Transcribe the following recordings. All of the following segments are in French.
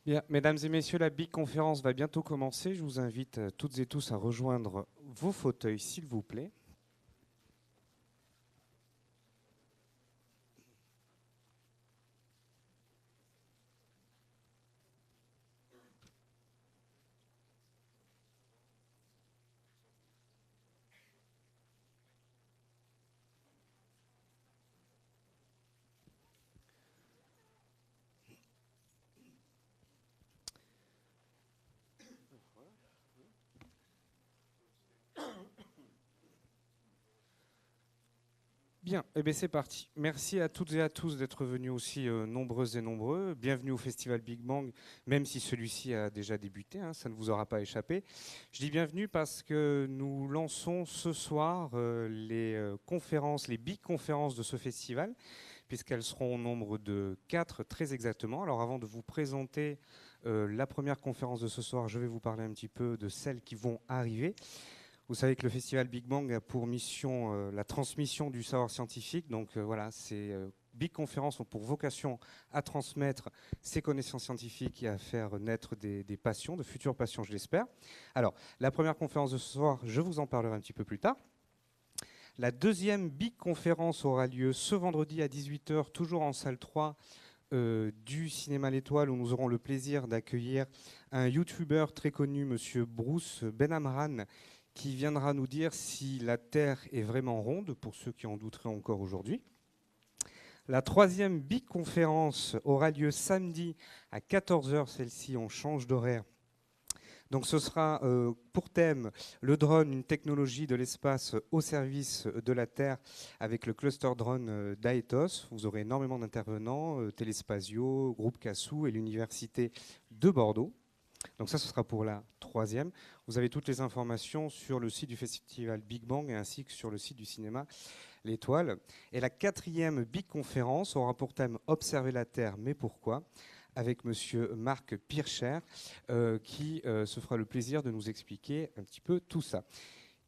Bien, mesdames et messieurs, la Big Conférence va bientôt commencer. Je vous invite toutes et tous à rejoindre vos fauteuils, s'il vous plaît. Bien, eh bien c'est parti. Merci à toutes et à tous d'être venus aussi nombreuses et nombreux. Bienvenue au Festival Big Bang, même si celui-ci a déjà débuté, hein, ça ne vous aura pas échappé. Je dis bienvenue parce que nous lançons ce soir les conférences, les Big Conférences de ce festival, puisqu'elles seront au nombre de 4 très exactement. Alors avant de vous présenter la première conférence de ce soir, je vais vous parler un petit peu de celles qui vont arriver. Vous savez que le festival Big Bang a pour mission la transmission du savoir scientifique. Donc voilà, ces Big Conférences ont pour vocation à transmettre ces connaissances scientifiques et à faire naître des passions, de futures passions, je l'espère. Alors, la première conférence de ce soir, je vous en parlerai un petit peu plus tard. La deuxième Big Conférence aura lieu ce vendredi à 18 h, toujours en salle 3 du Cinéma L'Étoile, où nous aurons le plaisir d'accueillir un YouTuber très connu, monsieur Bruce Benamran, qui viendra nous dire si la Terre est vraiment ronde, pour ceux qui en douteraient encore aujourd'hui. La troisième Big Conférence aura lieu samedi à 14 h, celle-ci on change d'horaire. Donc ce sera pour thème le drone, une technologie de l'espace au service de la Terre avec le cluster drone d'Aetos. Vous aurez énormément d'intervenants, Téléspatio, Groupe Cassou et l'Université de Bordeaux. Donc ça, ce sera pour la troisième. Vous avez toutes les informations sur le site du festival Big Bang ainsi que sur le site du cinéma L'Étoile. Et la quatrième Big Conférence aura pour thème Observer la Terre, mais pourquoi, avec monsieur Marc Pircher, qui se fera le plaisir de nous expliquer un petit peu tout ça.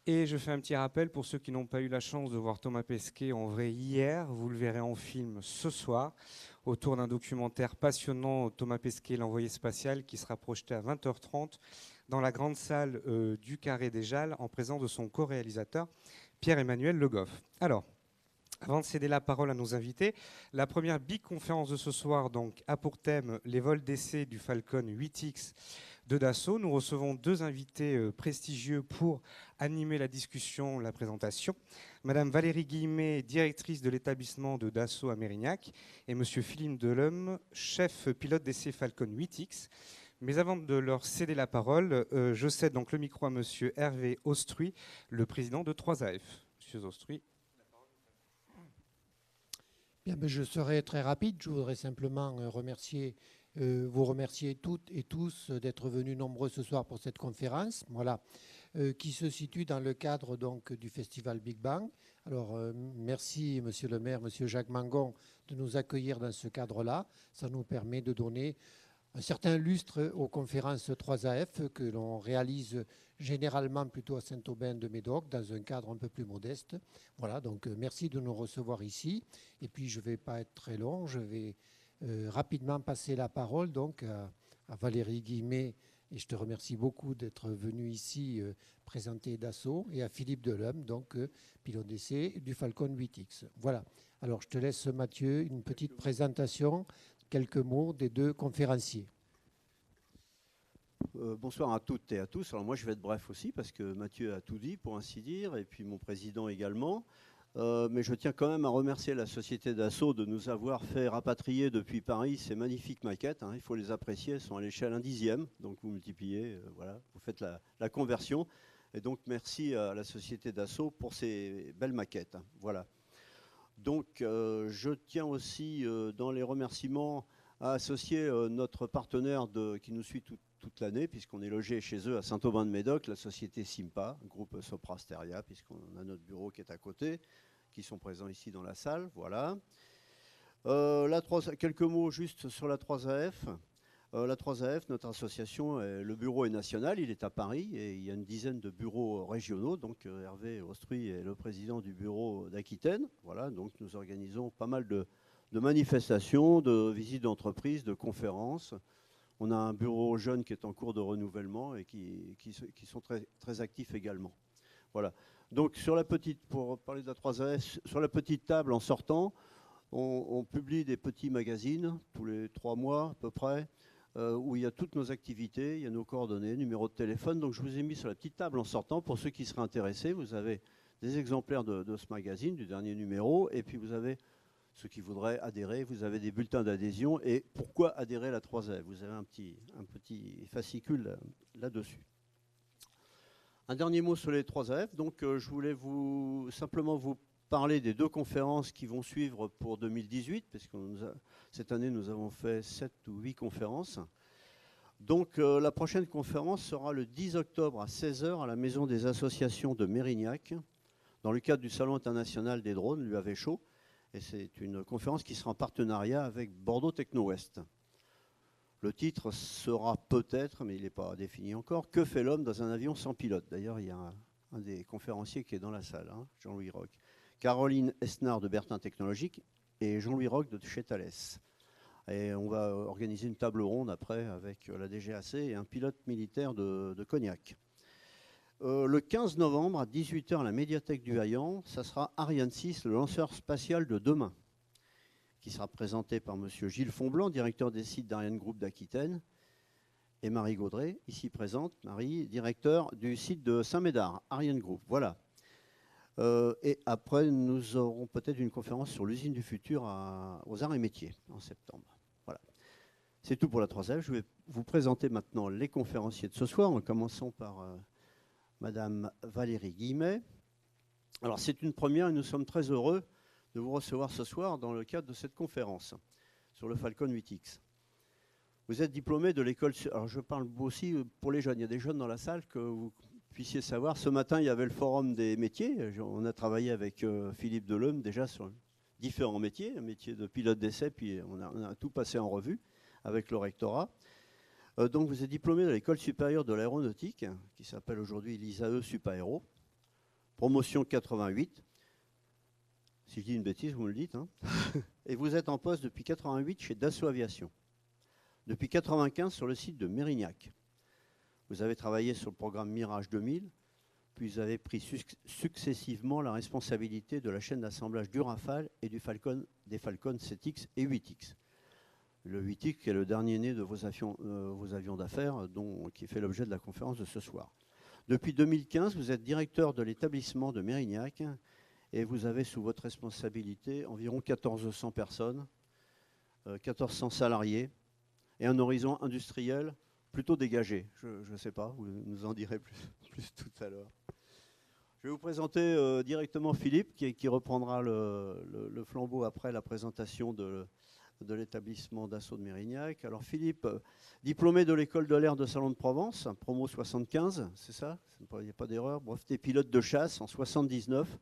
Et je fais un petit rappel pour ceux qui n'ont pas eu la chance de voir Thomas Pesquet en vrai hier, vous le verrez en film ce soir, autour d'un documentaire passionnant, Thomas Pesquet, l'envoyé spatial, qui sera projeté à 20 h 30 dans la grande salle du Carré des Jalles, en présence de son co-réalisateur, Pierre-Emmanuel Le Goff. Alors, avant de céder la parole à nos invités, la première Big Conférence de ce soir donc, a pour thème les vols d'essai du Falcon 8X de Dassault. Nous recevons deux invités prestigieux pour animer la discussion, la présentation. Madame Valérie Guillemet, directrice de l'établissement de Dassault à Mérignac, et Monsieur Philippe Delhomme, chef pilote d'essai Falcon 8X. Mais avant de leur céder la parole, je cède donc le micro à Monsieur Hervé Austruy, le président de 3AF. Monsieur Austruy. Bien, ben, je serai très rapide. Je voudrais simplement vous remercier toutes et tous d'être venus nombreux ce soir pour cette conférence, voilà, qui se situe dans le cadre donc du festival Big Bang. Alors, merci Monsieur le maire, Monsieur Jacques Mangon, de nous accueillir dans ce cadre-là. Ça nous permet de donner un certain lustre aux conférences 3AF que l'on réalise généralement plutôt à Saint-Aubin-de-Médoc dans un cadre un peu plus modeste. Voilà, donc merci de nous recevoir ici. Et puis je ne vais pas être très long, je vais rapidement passer la parole donc à Valérie Guillemet, et je te remercie beaucoup d'être venu ici présenter Dassault, et à Philippe Delhomme, donc pilote d'essai du Falcon 8X. Voilà, alors je te laisse Mathieu, une petite présentation, quelques mots des deux conférenciers. Bonsoir à toutes et à tous. Alors moi je vais être bref aussi parce que Mathieu a tout dit pour ainsi dire et puis mon président également. Mais je tiens quand même à remercier la société Dassault de nous avoir fait rapatrier depuis Paris ces magnifiques maquettes. Hein. Il faut les apprécier, elles sont à l'échelle 1/10. Donc vous multipliez, voilà, vous faites la conversion. Et donc merci à la société Dassault pour ces belles maquettes. Hein. Voilà. Donc je tiens aussi dans les remerciements à associer notre partenaire qui nous suit toute l'année, puisqu'on est logé chez eux à Saint-Aubin-de-Médoc, la société Simpa, groupe Sopra Steria, puisqu'on a notre bureau qui est à côté, qui sont présents ici dans la salle. Voilà. Quelques mots juste sur la 3AF. La 3AF, notre association, le bureau est national, il est à Paris, et il y a une dizaine de bureaux régionaux. Donc Hervé Austruy est le président du bureau d'Aquitaine. Voilà, donc nous organisons pas mal de manifestations, de visites d'entreprise, de conférences. On a un bureau jeune qui est en cours de renouvellement et qui sont très, très actifs également. Voilà. Donc sur la petite, pour parler de la 3AF, sur la petite table en sortant, on publie des petits magazines tous les 3 mois à peu près, où il y a toutes nos activités, il y a nos coordonnées, numéros de téléphone. Donc je vous ai mis sur la petite table en sortant, pour ceux qui seraient intéressés, vous avez des exemplaires de ce magazine, du dernier numéro, et puis vous avez ceux qui voudraient adhérer, vous avez des bulletins d'adhésion. Et pourquoi adhérer à la 3AF? Vous avez un petit fascicule là-dessus. Un dernier mot sur les 3AF. Donc je voulais simplement vous parler des 2 conférences qui vont suivre pour 2018, parce que cette année nous avons fait 7 ou 8 conférences. Donc la prochaine conférence sera le 10 octobre à 16 h à la Maison des Associations de Mérignac, dans le cadre du Salon international des drones, l'UAV Show. Et c'est une conférence qui sera en partenariat avec Bordeaux Techno West. Le titre sera peut-être, mais il n'est pas défini encore, « Que fait l'homme dans un avion sans pilote ?» D'ailleurs, il y a un des conférenciers qui est dans la salle, hein, Jean-Louis Roch. Caroline Esnard de Bertin Technologique et Jean-Louis Roch de chez Thales. Et on va organiser une table ronde après avec la DGAC et un pilote militaire de Cognac. Le 15 novembre à 18 h à la médiathèque du Haillan, ça sera Ariane 6, le lanceur spatial de demain, qui sera présenté par M. Gilles Fonblanc, directeur des sites d'Ariane Group d'Aquitaine, et Marie Gaudret, ici présente, Marie, directeur du site de Saint-Médard, Ariane Group. Voilà. Et après, nous aurons peut-être une conférence sur l'usine du futur aux arts et métiers en septembre. Voilà. C'est tout pour la 3F. Je vais vous présenter maintenant les conférenciers de ce soir, en commençant par Madame Valérie Guillemet. Alors c'est une première et nous sommes très heureux de vous recevoir ce soir dans le cadre de cette conférence sur le Falcon 8X. Vous êtes diplômé de l'école... Alors je parle aussi pour les jeunes. Il y a des jeunes dans la salle que vous puissiez savoir. Ce matin, il y avait le forum des métiers. On a travaillé avec Philippe Delhomme déjà sur différents métiers, un métier de pilote d'essai, puis on a tout passé en revue avec le rectorat. Donc vous êtes diplômé de l'école supérieure de l'aéronautique, qui s'appelle aujourd'hui l'ISAE Supaéro, promotion 88. Si je dis une bêtise, vous me le dites. Hein. Et vous êtes en poste depuis 88 chez Dassault Aviation. Depuis 95 sur le site de Mérignac. Vous avez travaillé sur le programme Mirage 2000, puis vous avez pris successivement la responsabilité de la chaîne d'assemblage du Rafale et des Falcon 7X et 8X. Le 8X qui est le dernier né de vos avions d'affaires, qui fait l'objet de la conférence de ce soir. Depuis 2015, vous êtes directeur de l'établissement de Mérignac et vous avez sous votre responsabilité environ 1400 personnes, 1400 salariés et un horizon industriel plutôt dégagé. Je ne sais pas, vous nous en direz plus tout à l'heure. Je vais vous présenter directement Philippe qui reprendra le flambeau après la présentation de l'établissement Dassault de Mérignac. Alors Philippe, diplômé de l'école de l'air de Salon-de-Provence, promo 75, c'est ça? Il n'y a pas d'erreur. Breveté pilote de chasse en 79.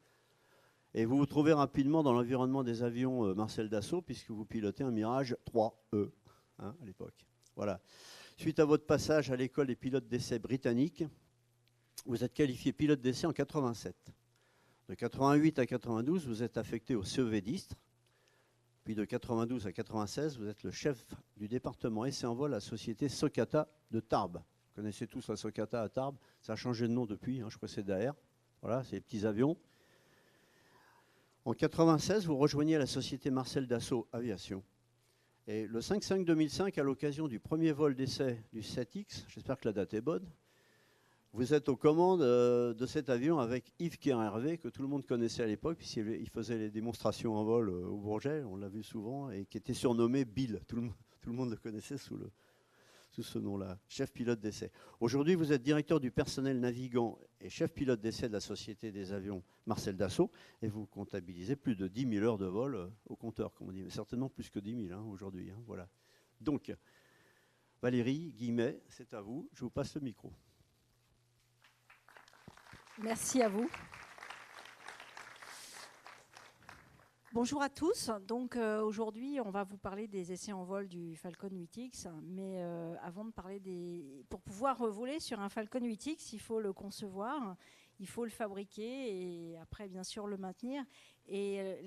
Et vous vous trouvez rapidement dans l'environnement des avions Marcel Dassault, puisque vous pilotez un Mirage 3E à l'époque. Voilà. Suite à votre passage à l'école des pilotes d'essai britanniques, vous êtes qualifié pilote d'essai en 87. De 88 à 92, vous êtes affecté au CEV d'Istres. Puis de 92 à 96, vous êtes le chef du département essai en vol à la société Socata de Tarbes. Vous connaissez tous la Socata à Tarbes. Ça a changé de nom depuis, hein, je crois que c'est Daher. Voilà, c'est les petits avions. En 96, vous rejoignez la société Marcel Dassault Aviation. Et le 5/5/2005, à l'occasion du premier vol d'essai du 7X, j'espère que la date est bonne, vous êtes aux commandes de cet avion avec Yves Kerhervé, que tout le monde connaissait à l'époque, puisqu'il faisait les démonstrations en vol au Bourget, on l'a vu souvent, et qui était surnommé Bill. Tout le monde le connaissait sous ce nom-là, chef pilote d'essai. Aujourd'hui, vous êtes directeur du personnel navigant et chef pilote d'essai de la société des avions Marcel Dassault, et vous comptabilisez plus de 10 000 heures de vol au compteur, comme on dit, mais certainement plus que 10 000 aujourd'hui. Hein, voilà. Donc, Valérie Guillemet, c'est à vous, je vous passe le micro. Merci à vous. Bonjour à tous. Donc aujourd'hui, on va vous parler des essais en vol du Falcon 8X. Mais avant de parler pour pouvoir voler sur un Falcon 8X, il faut le concevoir, il faut le fabriquer et après, bien sûr, le maintenir. Et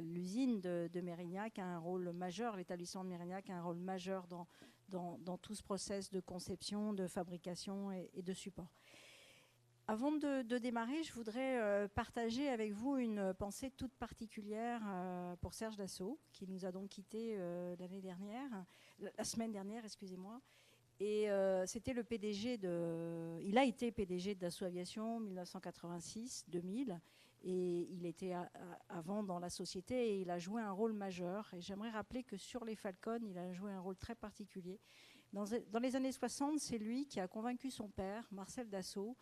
l'usine de Mérignac a un rôle majeur, l'établissement de Mérignac a un rôle majeur dans tout ce process de conception, de fabrication et de support. Avant de démarrer, je voudrais partager avec vous une pensée toute particulière pour Serge Dassault, qui nous a donc quittés la semaine dernière, excusez-moi. Et c'était le PDG il a été PDG de Dassault Aviation 1986-2000, et il était avant dans la société et il a joué un rôle majeur. Et j'aimerais rappeler que sur les Falcon, il a joué un rôle très particulier. Dans les années 60, c'est lui qui a convaincu son père, Marcel Dassault,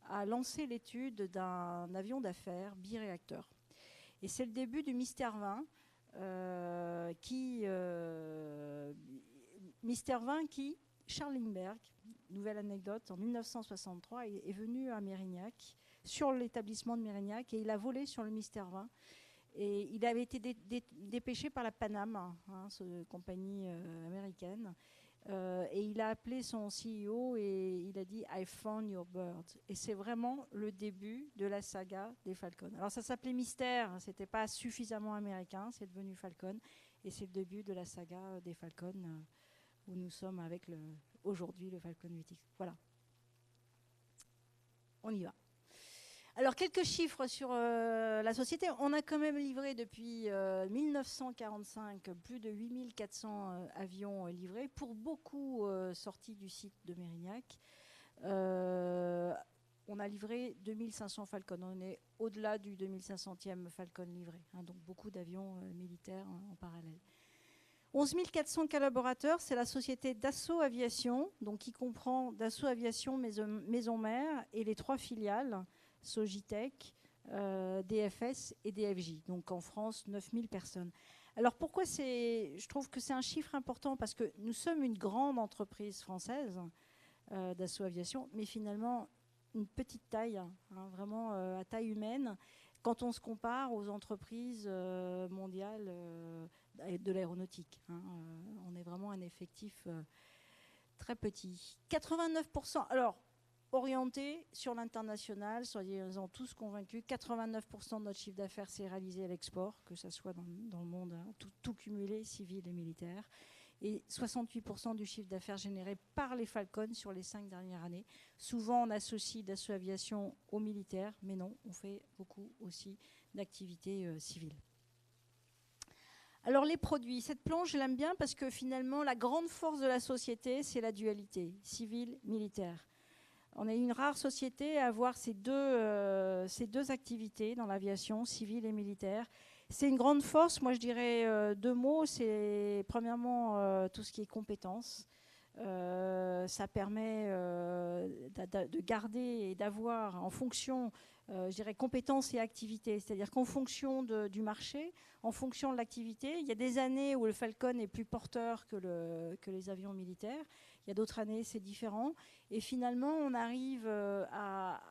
à lancer l'étude d'un avion d'affaires biréacteur. Et c'est le début du Mystère 20, Mystère 20 qui, Charles Lindbergh, nouvelle anecdote, en 1963, est venu à Mérignac, sur l'établissement de Mérignac, et il a volé sur le Mystère 20. Et il avait été dépêché par la Pan Am, compagnie américaine. Et il a appelé son CEO et il a dit « I found your bird ». Et c'est vraiment le début de la saga des Falcon. Alors ça s'appelait Mystère, c'était pas suffisamment américain, c'est devenu Falcon. Et c'est le début de la saga des Falcon où nous sommes avec aujourd'hui le Falcon 8X. Voilà. On y va. Alors, quelques chiffres sur la société. On a quand même livré depuis 1945 plus de 8400 avions livrés, pour beaucoup sortis du site de Mérignac. On a livré 2500 Falcon. On est au-delà du 2500e Falcon livré. Donc, beaucoup d'avions militaires en parallèle. 11 400 collaborateurs, c'est la société Dassault Aviation, donc qui comprend Dassault Aviation Maison Mère et les 3 filiales, Sogitech, DFS et DFJ. Donc en France, 9000 personnes. Alors pourquoi je trouve que c'est un chiffre important, parce que nous sommes une grande entreprise française, Dassault Aviation, mais finalement une petite taille, vraiment à taille humaine, quand on se compare aux entreprises mondiales de l'aéronautique. On est vraiment un effectif très petit. 89%, alors orienté sur l'international, soyez-en tous convaincus, 89% de notre chiffre d'affaires s'est réalisé à l'export, que ce soit dans le monde, tout cumulé, civil et militaire. Et 68% du chiffre d'affaires généré par les Falcon sur les 5 dernières années. Souvent, on associe Dassault Aviation aux militaires, mais non, on fait beaucoup aussi d'activités civiles. Alors les produits, cette planche, je l'aime bien parce que finalement, la grande force de la société, c'est la dualité, civil-militaire. On est une rare société à avoir ces deux activités dans l'aviation, civile et militaire. C'est une grande force. Moi, je dirais 2 mots. C'est premièrement tout ce qui est compétences. Ça permet de garder et d'avoir en fonction, je dirais, compétences et activités. C'est-à-dire qu'en fonction du marché, en fonction de l'activité, il y a des années où le Falcon est plus porteur que les avions militaires. Il y a d'autres années, c'est différent. Et finalement, on arrive à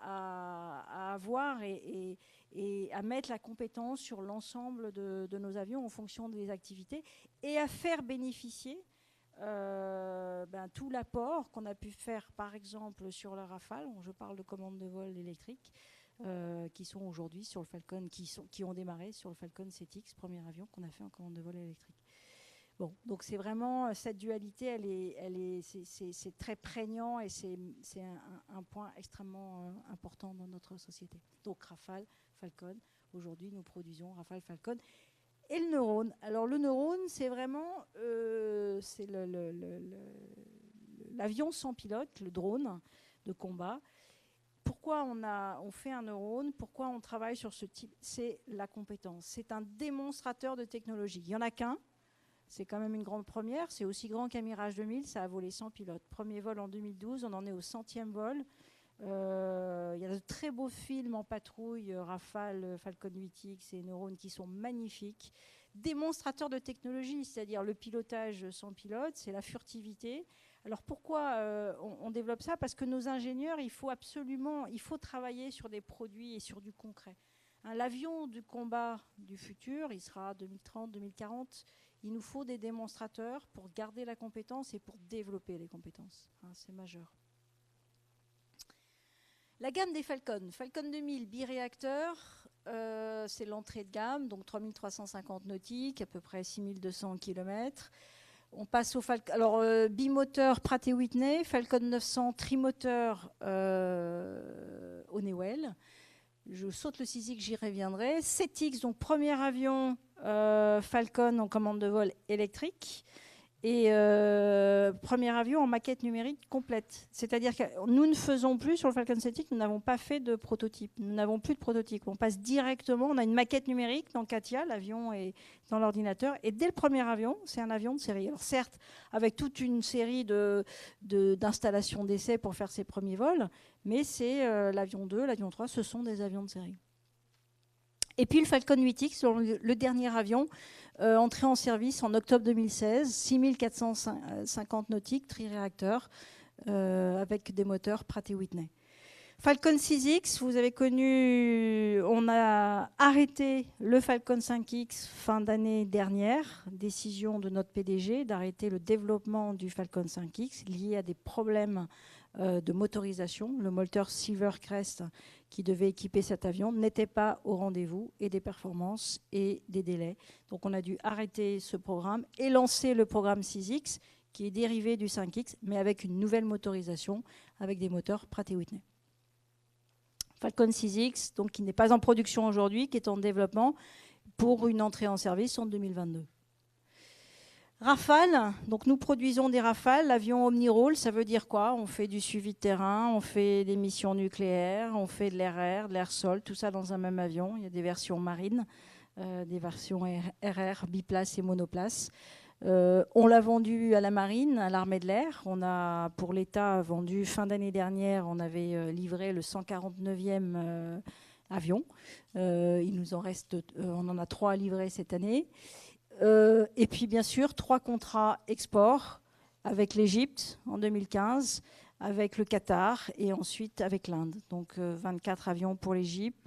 avoir et à mettre la compétence sur l'ensemble de nos avions en fonction des activités et à faire bénéficier tout l'apport qu'on a pu faire, par exemple, sur le Rafale. Je parle de commandes de vol électriques qui sont aujourd'hui sur le Falcon, qui ont démarré sur le Falcon 7X, premier avion qu'on a fait en commande de vol électrique. Bon, donc c'est vraiment cette dualité, c'est très prégnant et c'est un point extrêmement important dans notre société. Donc Rafale, Falcon, aujourd'hui nous produisons Rafale, Falcon et le neurone. Alors le neurone, c'est vraiment c'est l'avion sans pilote, le drone de combat. Pourquoi on fait un neurone? Pourquoi on travaille sur ce type? C'est la compétence. C'est un démonstrateur de technologie. Il n'y en a qu'un. C'est quand même une grande première. C'est aussi grand qu'un Mirage 2000. Ça a volé sans pilote. Premier vol en 2012. On en est au 100e vol. Il y a de très beaux films en patrouille, Rafale, Falcon 8X et Neurone, qui sont magnifiques. Démonstrateur de technologie, c'est-à-dire le pilotage sans pilote, c'est la furtivité. Alors pourquoi on développe ça? Parce que nos ingénieurs, il faut travailler sur des produits et sur du concret. L'avion du combat du futur, il sera 2030, 2040. Il nous faut des démonstrateurs pour garder la compétence et pour développer les compétences. C'est majeur. La gamme des Falcon. Falcon 2000, biréacteur, c'est l'entrée de gamme, donc 3350 nautiques, à peu près 6200 km. On passe au Falcon. Alors, bimoteur Pratt & Whitney, Falcon 900 trimoteur Honeywell. Je saute le 6X, j'y reviendrai. 7X, donc premier avion Falcon en commande de vol électrique. Et premier avion en maquette numérique complète. C'est-à-dire que nous ne faisons plus, sur le Falcon 7X, nous n'avons pas fait de prototype. Nous n'avons plus de prototype. On passe directement, on a une maquette numérique dans CATIA, l'avion est dans l'ordinateur. Et dès le premier avion, c'est un avion de série. Alors certes, avec toute une série d'installations d'essais pour faire ses premiers vols, mais c'est l'avion 2, l'avion 3, ce sont des avions de série. Et puis le Falcon 8X, le dernier avion, entré en service en octobre 2016, 6450 nautiques, triréacteurs, avec des moteurs Pratt & Whitney. Falcon 6X, vous avez connu, on a arrêté le Falcon 5X fin d'année dernière, décision de notre PDG d'arrêter le développement du Falcon 5X lié à des problèmes de motorisation. Le moteur Silvercrest qui devait équiper cet avion n'était pas au rendez-vous, et des performances et des délais. Donc on a dû arrêter ce programme et lancer le programme 6X qui est dérivé du 5X, mais avec une nouvelle motorisation, avec des moteurs Pratt & Whitney. Falcon 6X, donc, qui n'est pas en production aujourd'hui, qui est en développement pour une entrée en service en 2022. Rafale, donc nous produisons des Rafales, l'avion Omnirole, ça veut dire quoi? On fait du suivi de terrain, on fait des missions nucléaires, on fait de l'air air, de l'air sol, tout ça dans un même avion. Il y a des versions marines, des versions RR, biplace et monoplace. On l'a vendu à la marine, à l'armée de l'air. On a, pour l'État, vendu fin d'année dernière, on avait livré le 149e avion. Il nous en reste, on en a 3 à livrer cette année. Et puis bien sûr 3 contrats export avec l'Égypte en 2015, avec le Qatar et ensuite avec l'Inde. Donc 24 avions pour l'Égypte,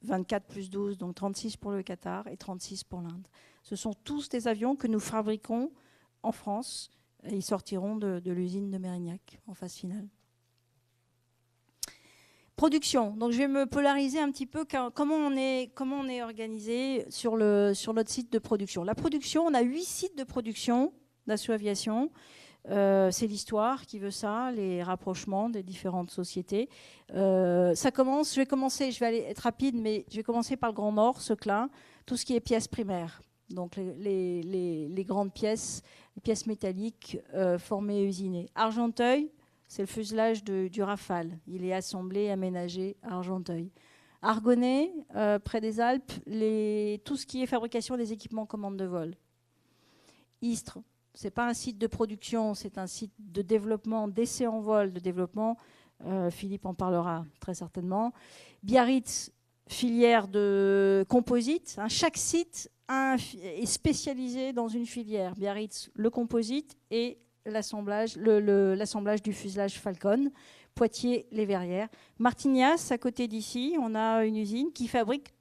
24 plus 12, donc 36 pour le Qatar et 36 pour l'Inde. Ce sont tous des avions que nous fabriquons en France et ils sortiront de l'usine de Mérignac en phase finale. Production. Donc je vais me polariser un petit peu comment on est organisé sur notre site de production. La production, on a 8 sites de production d'Assaut Aviation. C'est l'histoire qui veut ça, les rapprochements des différentes sociétés. Ça commence, je vais aller être rapide, mais je vais commencer par le Grand Nord, Seclin, tout ce qui est pièces primaires. Donc les grandes pièces, les pièces métalliques formées et usinées. Argenteuil, c'est le fuselage du Rafale. Il est assemblé, aménagé à Argenteuil. Argonay, près des Alpes, tout ce qui est fabrication des équipements commande de vol. Istres, ce n'est pas un site de production, c'est un site de développement, d'essai en vol, de développement. Philippe en parlera très certainement. Biarritz, filière de composite. Chaque site est spécialisé dans une filière. Biarritz, le composite et l'assemblage du fuselage Falcon. Poitiers, les verrières. Martignas, à côté d'ici, on a une usine qui fabrique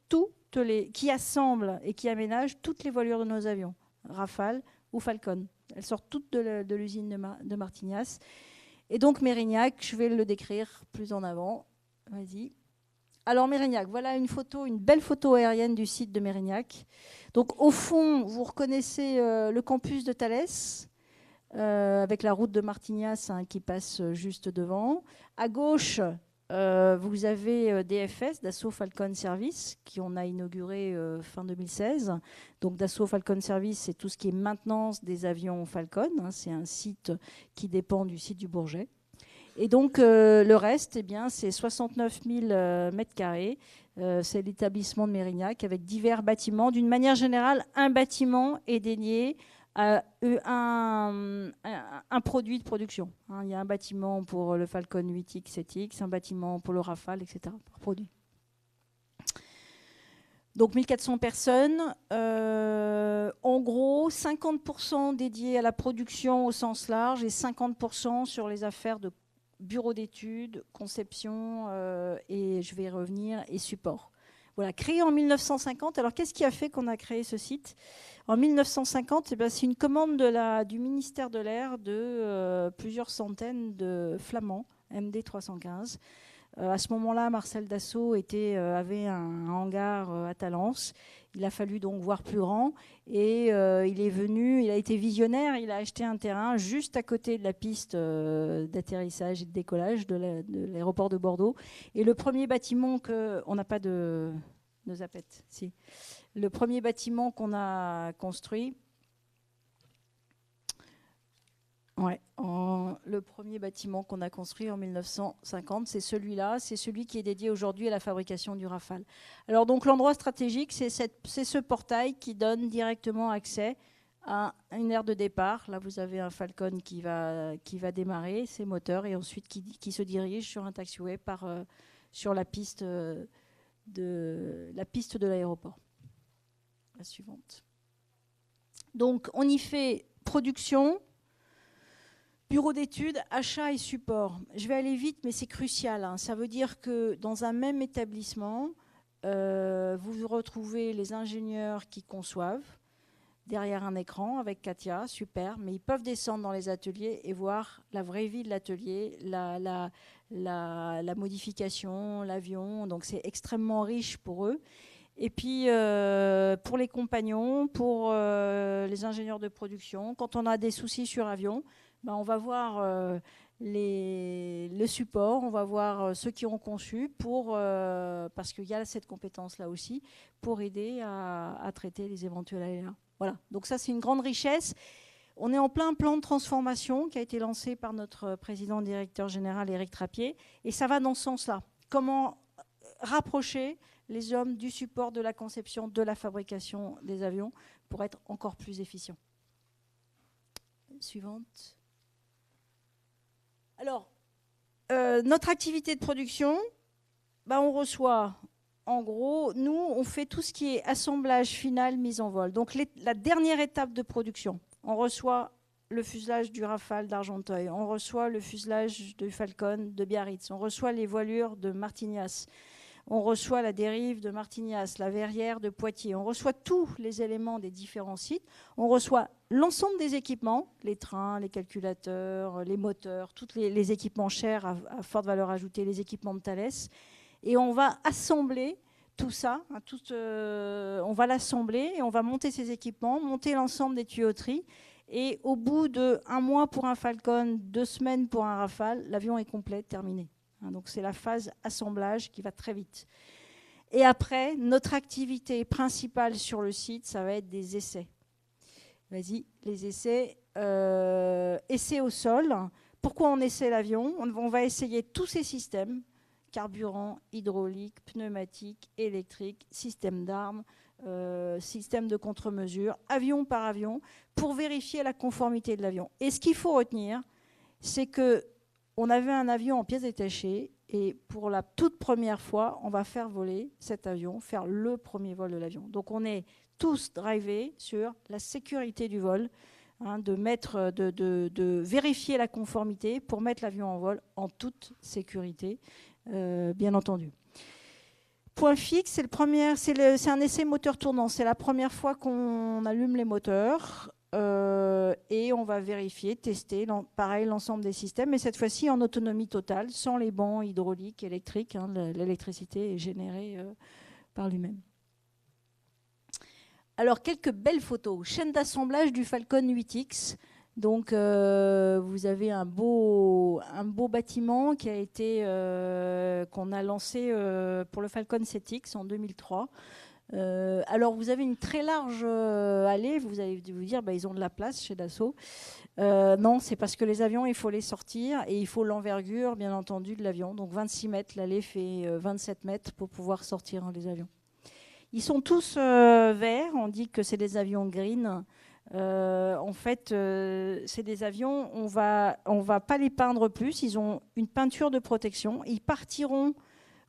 qui assemble et qui aménage toutes les voilures de nos avions, Rafale ou Falcon. Elles sortent toutes de l'usine de Martignas. Et donc Mérignac, je vais le décrire plus en avant. Vas-y. Alors Mérignac, voilà une belle photo aérienne du site de Mérignac. Donc au fond, vous reconnaissez le campus de Thalès, avec la route de Martignas qui passe juste devant. À gauche, vous avez DFS, Dassault Falcon Service, qu'on a inauguré fin 2016. Donc Dassault Falcon Service, c'est tout ce qui est maintenance des avions Falcon. C'est un site qui dépend du site du Bourget. Et donc le reste, c'est 69 000 mètres carrés. C'est l'établissement de Mérignac avec divers bâtiments. D'une manière générale, un bâtiment est dédié à un produit de production. Il y a un bâtiment pour le Falcon 8X, 7X, un bâtiment pour le Rafale, etc. par produit. Donc 1400 personnes. En gros, 50% dédiés à la production au sens large et 50% sur les affaires de bureau d'études, conception, et je vais y revenir, et support. Voilà, créé en 1950. Alors, qu'est-ce qui a fait qu'on a créé ce site? En 1950, c'est une commande du ministère de l'Air de plusieurs centaines de Flamands, MD 315, À ce moment-là, Marcel Dassault avait un hangar à Talence. Il a fallu donc voir plus grand. Et il est venu, il a été visionnaire, il a acheté un terrain juste à côté de la piste d'atterrissage et de décollage de l'aéroport de Bordeaux. Et le premier bâtiment on n'a pas de zapette, si. Le premier bâtiment qu'on a construit, le premier bâtiment qu'on a construit en 1950, c'est celui-là, c'est celui qui est dédié aujourd'hui à la fabrication du Rafale. Alors donc l'endroit stratégique, c'est ce portail qui donne directement accès à une aire de départ. Là, vous avez un Falcon qui va démarrer ses moteurs et ensuite qui se dirige sur un taxiway sur la piste de l'aéroport. La suivante. Donc on y fait production, bureau d'études, achat et support. Je vais aller vite, mais c'est crucial. Ça veut dire que dans un même établissement, vous retrouvez les ingénieurs qui conçoivent derrière un écran avec Katia, super, mais ils peuvent descendre dans les ateliers et voir la vraie vie de l'atelier, la modification, l'avion. Donc c'est extrêmement riche pour eux. Et puis, pour les compagnons, pour les ingénieurs de production, quand on a des soucis sur avion, on va voir le support, on va voir ceux qui ont conçu, parce qu'il y a cette compétence-là aussi, pour aider à traiter les éventuels aléas. Voilà, donc ça, c'est une grande richesse. On est en plein plan de transformation qui a été lancé par notre président directeur général, Éric Trappier, et ça va dans ce sens-là. Comment rapprocher les hommes du support, de la conception, de la fabrication des avions pour être encore plus efficients. Suivante. Alors, notre activité de production, on reçoit, en gros, nous, on fait tout ce qui est assemblage final, mise en vol. Donc, la dernière étape de production, on reçoit le fuselage du Rafale d'Argenteuil, on reçoit le fuselage du Falcon de Biarritz, on reçoit les voilures de Martignas, on reçoit la dérive de Martignas, la verrière de Poitiers. On reçoit tous les éléments des différents sites. On reçoit l'ensemble des équipements, les trains, les calculateurs, les moteurs, tous les équipements chers à forte valeur ajoutée, les équipements de Thales. Et on va assembler tout ça. On va l'assembler et on va monter ces équipements, monter l'ensemble des tuyauteries. Et au bout d'1 mois pour un Falcon, 2 semaines pour un Rafale, l'avion est complet, terminé. Donc c'est la phase assemblage qui va très vite. Et après, notre activité principale sur le site, ça va être des essais. Vas-y, les essais. Essais au sol. Pourquoi on essaie l'avion ? On va essayer tous ces systèmes, carburant, hydraulique, pneumatique, électrique, système d'armes, système de contre-mesure, avion par avion, pour vérifier la conformité de l'avion. Et ce qu'il faut retenir, c'est que on avait un avion en pièces détachées et pour la toute première fois, on va faire voler cet avion, faire le premier vol de l'avion. Donc on est tous drivés sur la sécurité du vol, de vérifier la conformité pour mettre l'avion en vol en toute sécurité, bien entendu. Point fixe, c'est un essai moteur tournant. C'est la première fois qu'on allume les moteurs. Et on va vérifier, tester, pareil, l'ensemble des systèmes, mais cette fois-ci en autonomie totale, sans les bancs hydrauliques, électriques. L'électricité est générée par lui-même. Alors, quelques belles photos. Chaîne d'assemblage du Falcon 8X. Donc, vous avez un beau bâtiment qui a été qu'on a lancé pour le Falcon 7X en 2003. Alors vous avez une très large allée, vous allez vous dire ils ont de la place chez Dassault. Non, c'est parce que les avions, il faut les sortir et il faut l'envergure, bien entendu, de l'avion. Donc 26 mètres, l'allée fait 27 mètres pour pouvoir sortir les avions. Ils sont tous verts, on dit que c'est des avions green. En fait, c'est des avions, on va pas les peindre plus, ils ont une peinture de protection. Ils partiront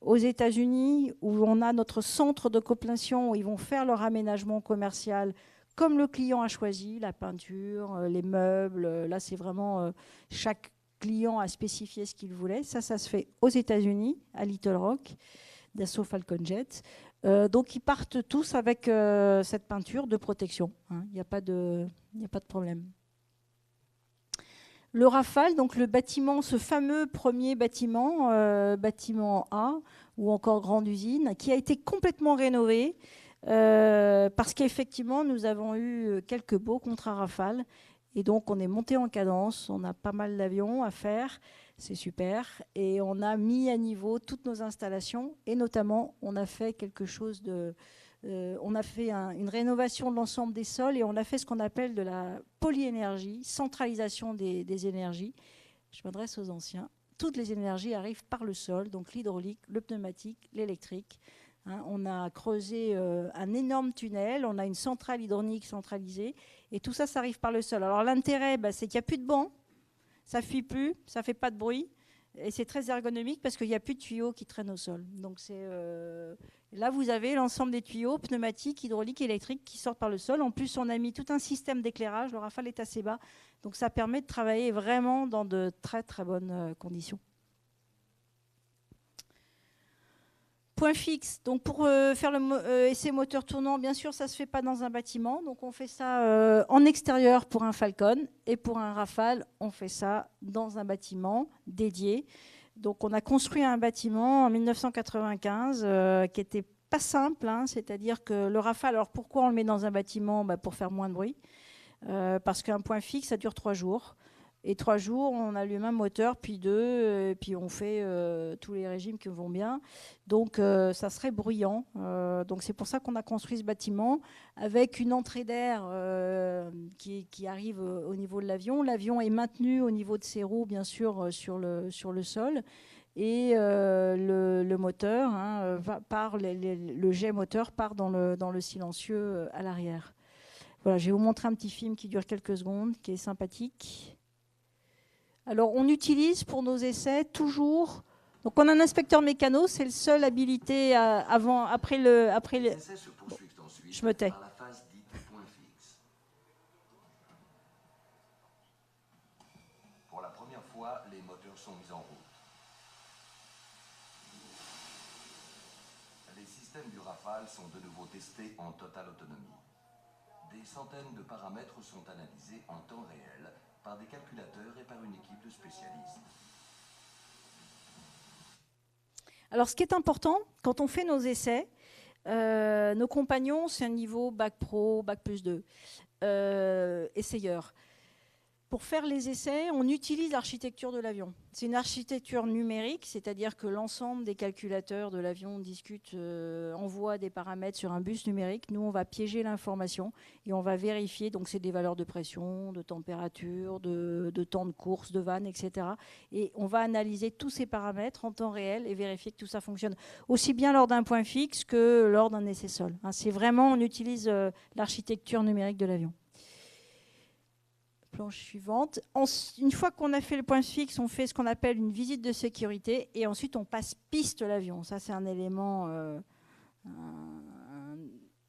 aux États-Unis, où on a notre centre de coplation, où ils vont faire leur aménagement commercial comme le client a choisi, la peinture, les meubles. Là, c'est vraiment chaque client a spécifié ce qu'il voulait. Ça se fait aux États-Unis, à Little Rock, Dassault Falcon Jet. Donc, ils partent tous avec cette peinture de protection. Il n'y a pas de problème. Le Rafale, donc le bâtiment, ce fameux premier bâtiment, bâtiment A, ou encore grande usine, qui a été complètement rénové parce qu'effectivement, nous avons eu quelques beaux contrats Rafale. Et donc, on est monté en cadence, on a pas mal d'avions à faire, c'est super. Et on a mis à niveau toutes nos installations. Et notamment, on a fait quelque chose de... on a fait une rénovation de l'ensemble des sols et on a fait ce qu'on appelle de la polyénergie, centralisation des énergies. Je m'adresse aux anciens. Toutes les énergies arrivent par le sol, donc l'hydraulique, le pneumatique, l'électrique. Hein, on a creusé un énorme tunnel, on a une centrale hydraulique centralisée, et tout ça, ça arrive par le sol. Alors l'intérêt, c'est qu'il n'y a plus de banc, ça ne fuit plus, ça ne fait pas de bruit, et c'est très ergonomique parce qu'il n'y a plus de tuyaux qui traînent au sol. Donc là, vous avez l'ensemble des tuyaux pneumatiques, hydrauliques, électriques qui sortent par le sol. En plus, on a mis tout un système d'éclairage, le Rafale est assez bas, donc ça permet de travailler vraiment dans de très très bonnes conditions. Point fixe, donc pour faire le essai moteur tournant, bien sûr, ça ne se fait pas dans un bâtiment. Donc on fait ça en extérieur pour un Falcon et pour un Rafale, on fait ça dans un bâtiment dédié. Donc on a construit un bâtiment en 1995 qui n'était pas simple, hein, c'est-à-dire que le Rafale, alors pourquoi on le met dans un bâtiment? Pour faire moins de bruit, parce qu'un point fixe, ça dure 3 jours. Et 3 jours, on allume un moteur, puis 2, et puis on fait tous les régimes qui vont bien. Donc, ça serait bruyant. Donc, c'est pour ça qu'on a construit ce bâtiment avec une entrée d'air qui arrive au niveau de l'avion. L'avion est maintenu au niveau de ses roues, bien sûr, sur le sol. Et le moteur, hein, le jet moteur part dans le silencieux à l'arrière. Voilà, je vais vous montrer un petit film qui dure quelques secondes, qui est sympathique. Alors, on utilise pour nos essais toujours... Donc, on a un inspecteur mécano, c'est le seul habilité après le... Les essais se poursuivent ensuite je me tais. par la phase dite point fixe. Pour la première fois, les moteurs sont mis en route. Les systèmes du Rafale sont de nouveau testés en totale autonomie. Des centaines de paramètres sont analysés en temps réel par des calculateurs et par une équipe de spécialistes. Alors, ce qui est important, quand on fait nos essais, nos compagnons, c'est un niveau Bac Pro, Bac plus 2, essayeurs. Pour faire les essais, on utilise l'architecture de l'avion. C'est une architecture numérique, c'est-à-dire que l'ensemble des calculateurs de l'avion discutent, envoient des paramètres sur un bus numérique. Nous, on va piéger l'information et on va vérifier. Donc, c'est des valeurs de pression, de température, de temps de course, de vanne, etc. Et on va analyser tous ces paramètres en temps réel et vérifier que tout ça fonctionne aussi bien lors d'un point fixe que lors d'un essai sol. Hein, c'est vraiment, on utilise l'architecture numérique de l'avion. Planche suivante. Une fois qu'on a fait le point fixe, on fait ce qu'on appelle une visite de sécurité et ensuite on passe piste l'avion. Ça, c'est un élément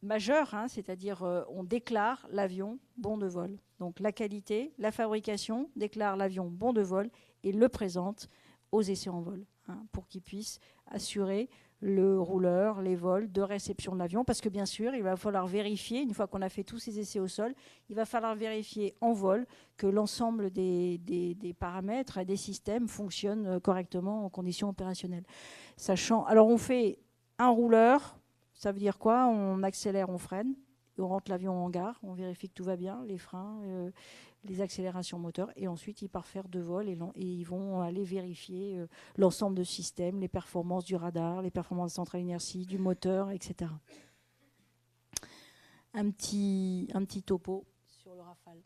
majeur, hein, c'est-à-dire on déclare l'avion bon de vol. Donc la qualité, la fabrication déclare l'avion bon de vol et le présente aux essais en vol, hein, pour qu'ils puissent assurer le rouleur, les vols de réception de l'avion, parce que bien sûr, il va falloir vérifier, une fois qu'on a fait tous ces essais au sol, il va falloir vérifier en vol que l'ensemble des paramètres et des systèmes fonctionnent correctement en conditions opérationnelles. Sachant, alors on fait un rouleur, ça veut dire quoi? On accélère, on freine, on rentre l'avion en gare, on vérifie que tout va bien, les freins, les accélérations moteurs, et ensuite ils partent faire 2 vols et ils vont aller vérifier l'ensemble de systèmes, les performances du radar, les performances de centrale inertie, du moteur, etc. Un petit topo sur le Rafale.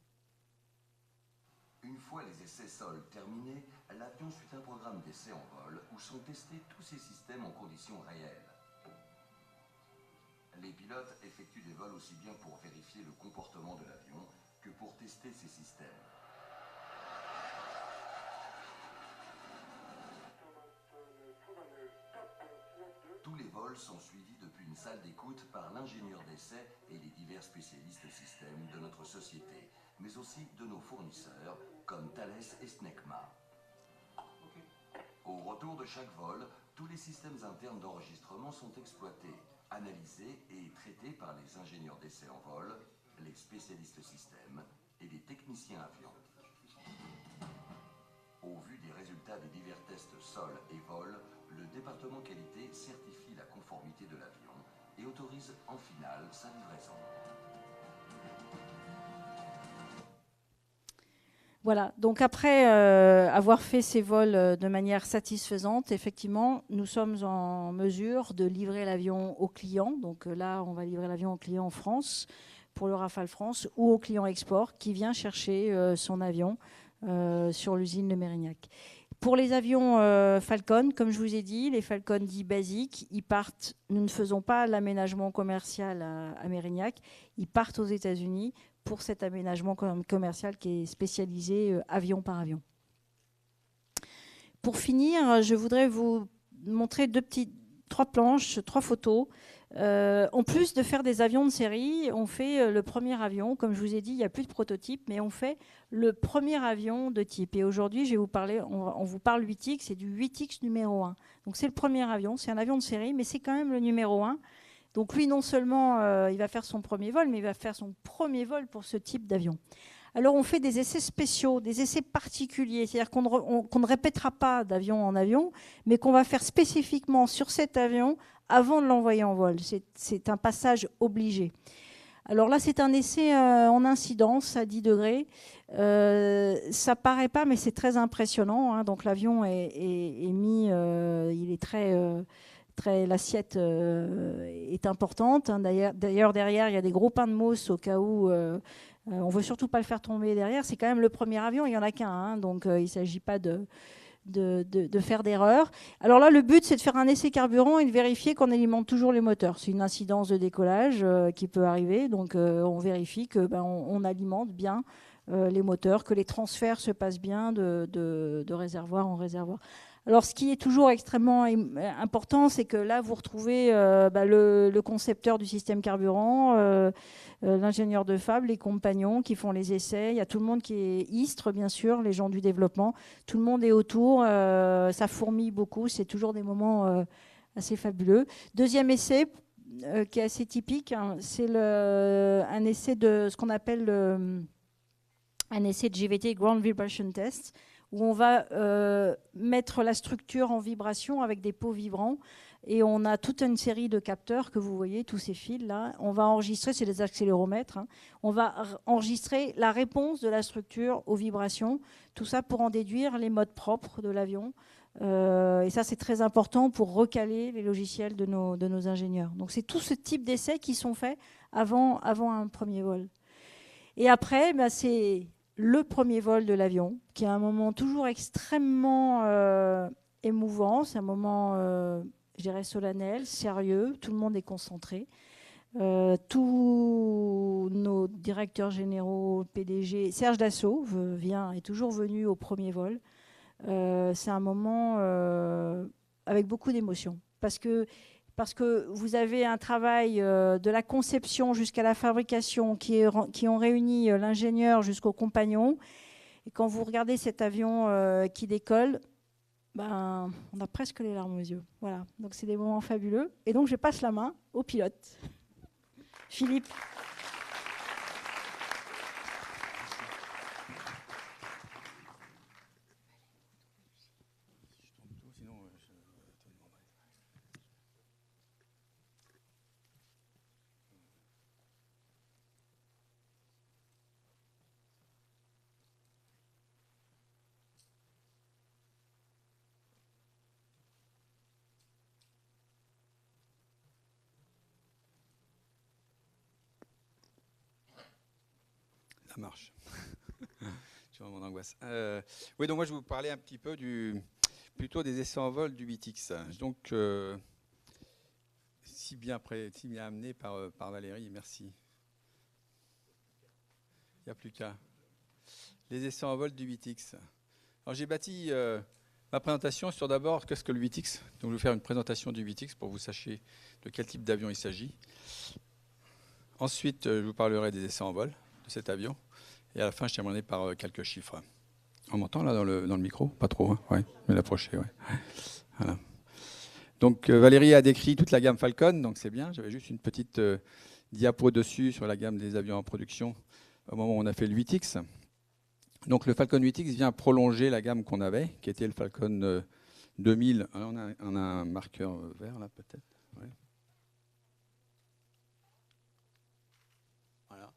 Une fois les essais sols terminés, l'avion suit un programme d'essais en vol où sont testés tous ces systèmes en conditions réelles. Les pilotes effectuent des vols aussi bien pour vérifier le comportement de l'avion que pour tester ces systèmes. Tous les vols sont suivis depuis une salle d'écoute par l'ingénieur d'essai et les divers spécialistes systèmes de notre société, mais aussi de nos fournisseurs comme Thales et Snecma. Au retour de chaque vol, tous les systèmes internes d'enregistrement sont exploités, analysés et traités par les ingénieurs d'essai en vol, les spécialistes systèmes et les techniciens avions. Au vu des résultats des divers tests sol et vol, le département qualité certifie la conformité de l'avion et autorise en finale sa livraison. Voilà, donc après avoir fait ces vols de manière satisfaisante, effectivement, nous sommes en mesure de livrer l'avion au client. Donc là, on va livrer l'avion au client en France, pour le Rafale France, ou au client export qui vient chercher son avion sur l'usine de Mérignac. Pour les avions Falcon, comme je vous ai dit, les Falcon dits basiques, ils partent, nous ne faisons pas l'aménagement commercial à Mérignac, ils partent aux États-Unis pour cet aménagement commercial qui est spécialisé avion par avion. Pour finir, je voudrais vous montrer trois planches, trois photos. En plus de faire des avions de série, on fait le premier avion. Comme je vous ai dit, il n'y a plus de prototype, mais on fait le premier avion de type. Et aujourd'hui, je vais vous parler, on vous parle 8X, c'est du 8X numéro 1. Donc c'est le premier avion, c'est un avion de série, mais c'est quand même le numéro 1. Donc lui, non seulement il va faire son premier vol, mais il va faire son premier vol pour ce type d'avion. Alors on fait des essais spéciaux, des essais particuliers, c'est-à-dire qu'on ne répétera pas d'avion en avion, mais qu'on va faire spécifiquement sur cet avion avant de l'envoyer en vol. C'est un passage obligé. Alors là, c'est un essai en incidence à 10 degrés. Ça paraît pas, mais c'est très impressionnant. Hein. Donc l'avion est mis, il est l'assiette est importante. Hein. D'ailleurs, derrière, il y a des gros pains de mousse au cas où on ne veut surtout pas le faire tomber derrière. C'est quand même le premier avion, il n'y en a qu'un. Hein. Donc, il ne s'agit pas de faire d'erreur. Alors là, le but, c'est de faire un essai carburant et de vérifier qu'on alimente toujours les moteurs. C'est une incidence de décollage qui peut arriver. Donc, on vérifie que on alimente bien les moteurs, que les transferts se passent bien de réservoir en réservoir. Alors, ce qui est toujours extrêmement important, c'est que là, vous retrouvez le concepteur du système carburant, l'ingénieur de fab, les compagnons qui font les essais. Il y a tout le monde qui est ISTRE, bien sûr, les gens du développement. Tout le monde est autour. Ça fourmille beaucoup. C'est toujours des moments assez fabuleux. Deuxième essai, qui est assez typique, hein, c'est un essai de ce qu'on appelle un essai de GVT, Ground Vibration Test, où on va mettre la structure en vibration avec des pots vibrants. Et on a toute une série de capteurs que vous voyez, tous ces fils-là. On va enregistrer, c'est des accéléromètres, hein. On va enregistrer la réponse de la structure aux vibrations. Tout ça pour en déduire les modes propres de l'avion. Et ça, c'est très important pour recaler les logiciels de nos ingénieurs. Donc, c'est tout ce type d'essais qui sont faits avant un premier vol. Et après, c'est le premier vol de l'avion, qui est un moment toujours extrêmement émouvant. C'est un moment, je dirais, solennel, sérieux. Tout le monde est concentré. Tous nos directeurs généraux, PDG, Serge Dassault est toujours venu au premier vol. C'est un moment avec beaucoup d'émotion. Parce que vous avez un travail de la conception jusqu'à la fabrication qui ont réuni l'ingénieur jusqu'au compagnon. Et quand vous regardez cet avion qui décolle, on a presque les larmes aux yeux. Voilà. Donc c'est des moments fabuleux. Et donc je passe la main au pilote. Philippe. Ça marche. Tu vois mon angoisse. Oui, donc moi je vais vous parler un petit peu plutôt des essais en vol du 8X. Donc, si bien amené par Valérie, merci. Il n'y a plus qu'à. Les essais en vol du 8X. Alors j'ai bâti ma présentation sur d'abord qu'est-ce que le 8X. Donc je vais vous faire une présentation du 8X pour que vous sachiez de quel type d'avion il s'agit. Ensuite, je vous parlerai des essais en vol de cet avion. Et à la fin, je terminerai par quelques chiffres. On m'entend là dans le micro? Pas trop, hein? Ouais, je vais l'approcher. Ouais. Voilà. Donc Valérie a décrit toute la gamme Falcon, donc c'est bien. J'avais juste une petite diapo dessus sur la gamme des avions en production au moment où on a fait le 8X. Donc le Falcon 8X vient prolonger la gamme qu'on avait, qui était le Falcon 2000. Alors on a un marqueur vert là peut-être. Ouais. Voilà.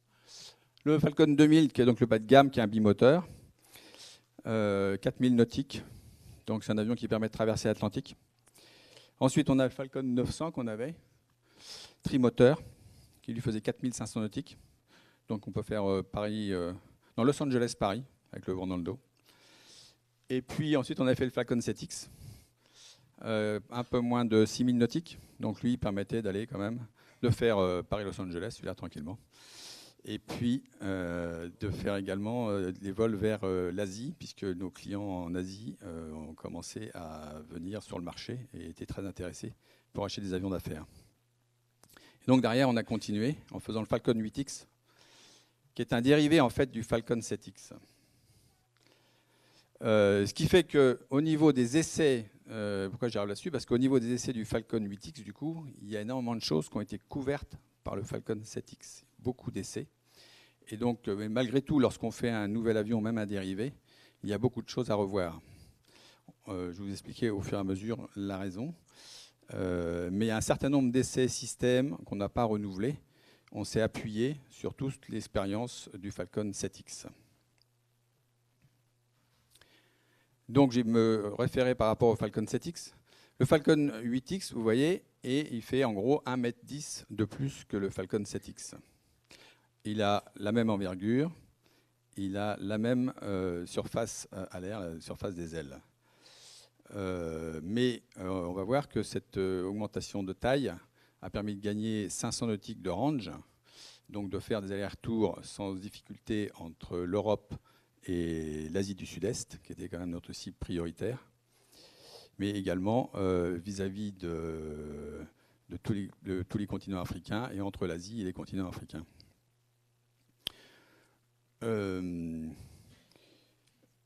Le Falcon 2000, qui est donc le bas de gamme, qui est un bimoteur, 4000 nautiques. Donc c'est un avion qui permet de traverser l'Atlantique. Ensuite, on a le Falcon 900 qu'on avait, trimoteur, qui lui faisait 4500 nautiques. Donc on peut faire Paris, Los Angeles-Paris, avec le vent dans le dos. Et puis ensuite, on a fait le Falcon 7X, un peu moins de 6000 nautiques. Donc lui, il permettait d'aller quand même, de faire Paris-Los Angeles, celui-là tranquillement. Et puis de faire également des vols vers l'Asie, puisque nos clients en Asie ont commencé à venir sur le marché et étaient très intéressés pour acheter des avions d'affaires. Et donc derrière, on a continué en faisant le Falcon 8X, qui est un dérivé en fait du Falcon 7X. Ce qui fait qu'au niveau des essais, pourquoi j'arrive là-dessus? Parce qu'au niveau des essais du Falcon 8X, du coup, il y a énormément de choses qui ont été couvertes par le Falcon 7X. Beaucoup d'essais. Et donc, mais malgré tout, lorsqu'on fait un nouvel avion, même un dérivé, il y a beaucoup de choses à revoir. Je vais vous expliquer au fur et à mesure la raison. Mais il y a un certain nombre d'essais systèmes qu'on n'a pas renouvelés. On s'est appuyé sur toute l'expérience du Falcon 7X. Donc, je vais me référer par rapport au Falcon 7X. Le Falcon 8X, vous voyez, et il fait en gros 1,10 m de plus que le Falcon 7X. Il a la même envergure, il a la même surface à l'air, la surface des ailes. Mais on va voir que cette augmentation de taille a permis de gagner 500 nautiques de range, donc de faire des allers-retours sans difficulté entre l'Europe et l'Asie du Sud-Est, qui était quand même notre cible prioritaire, mais également vis-à-vis de tous les continents africains et entre l'Asie et les continents africains.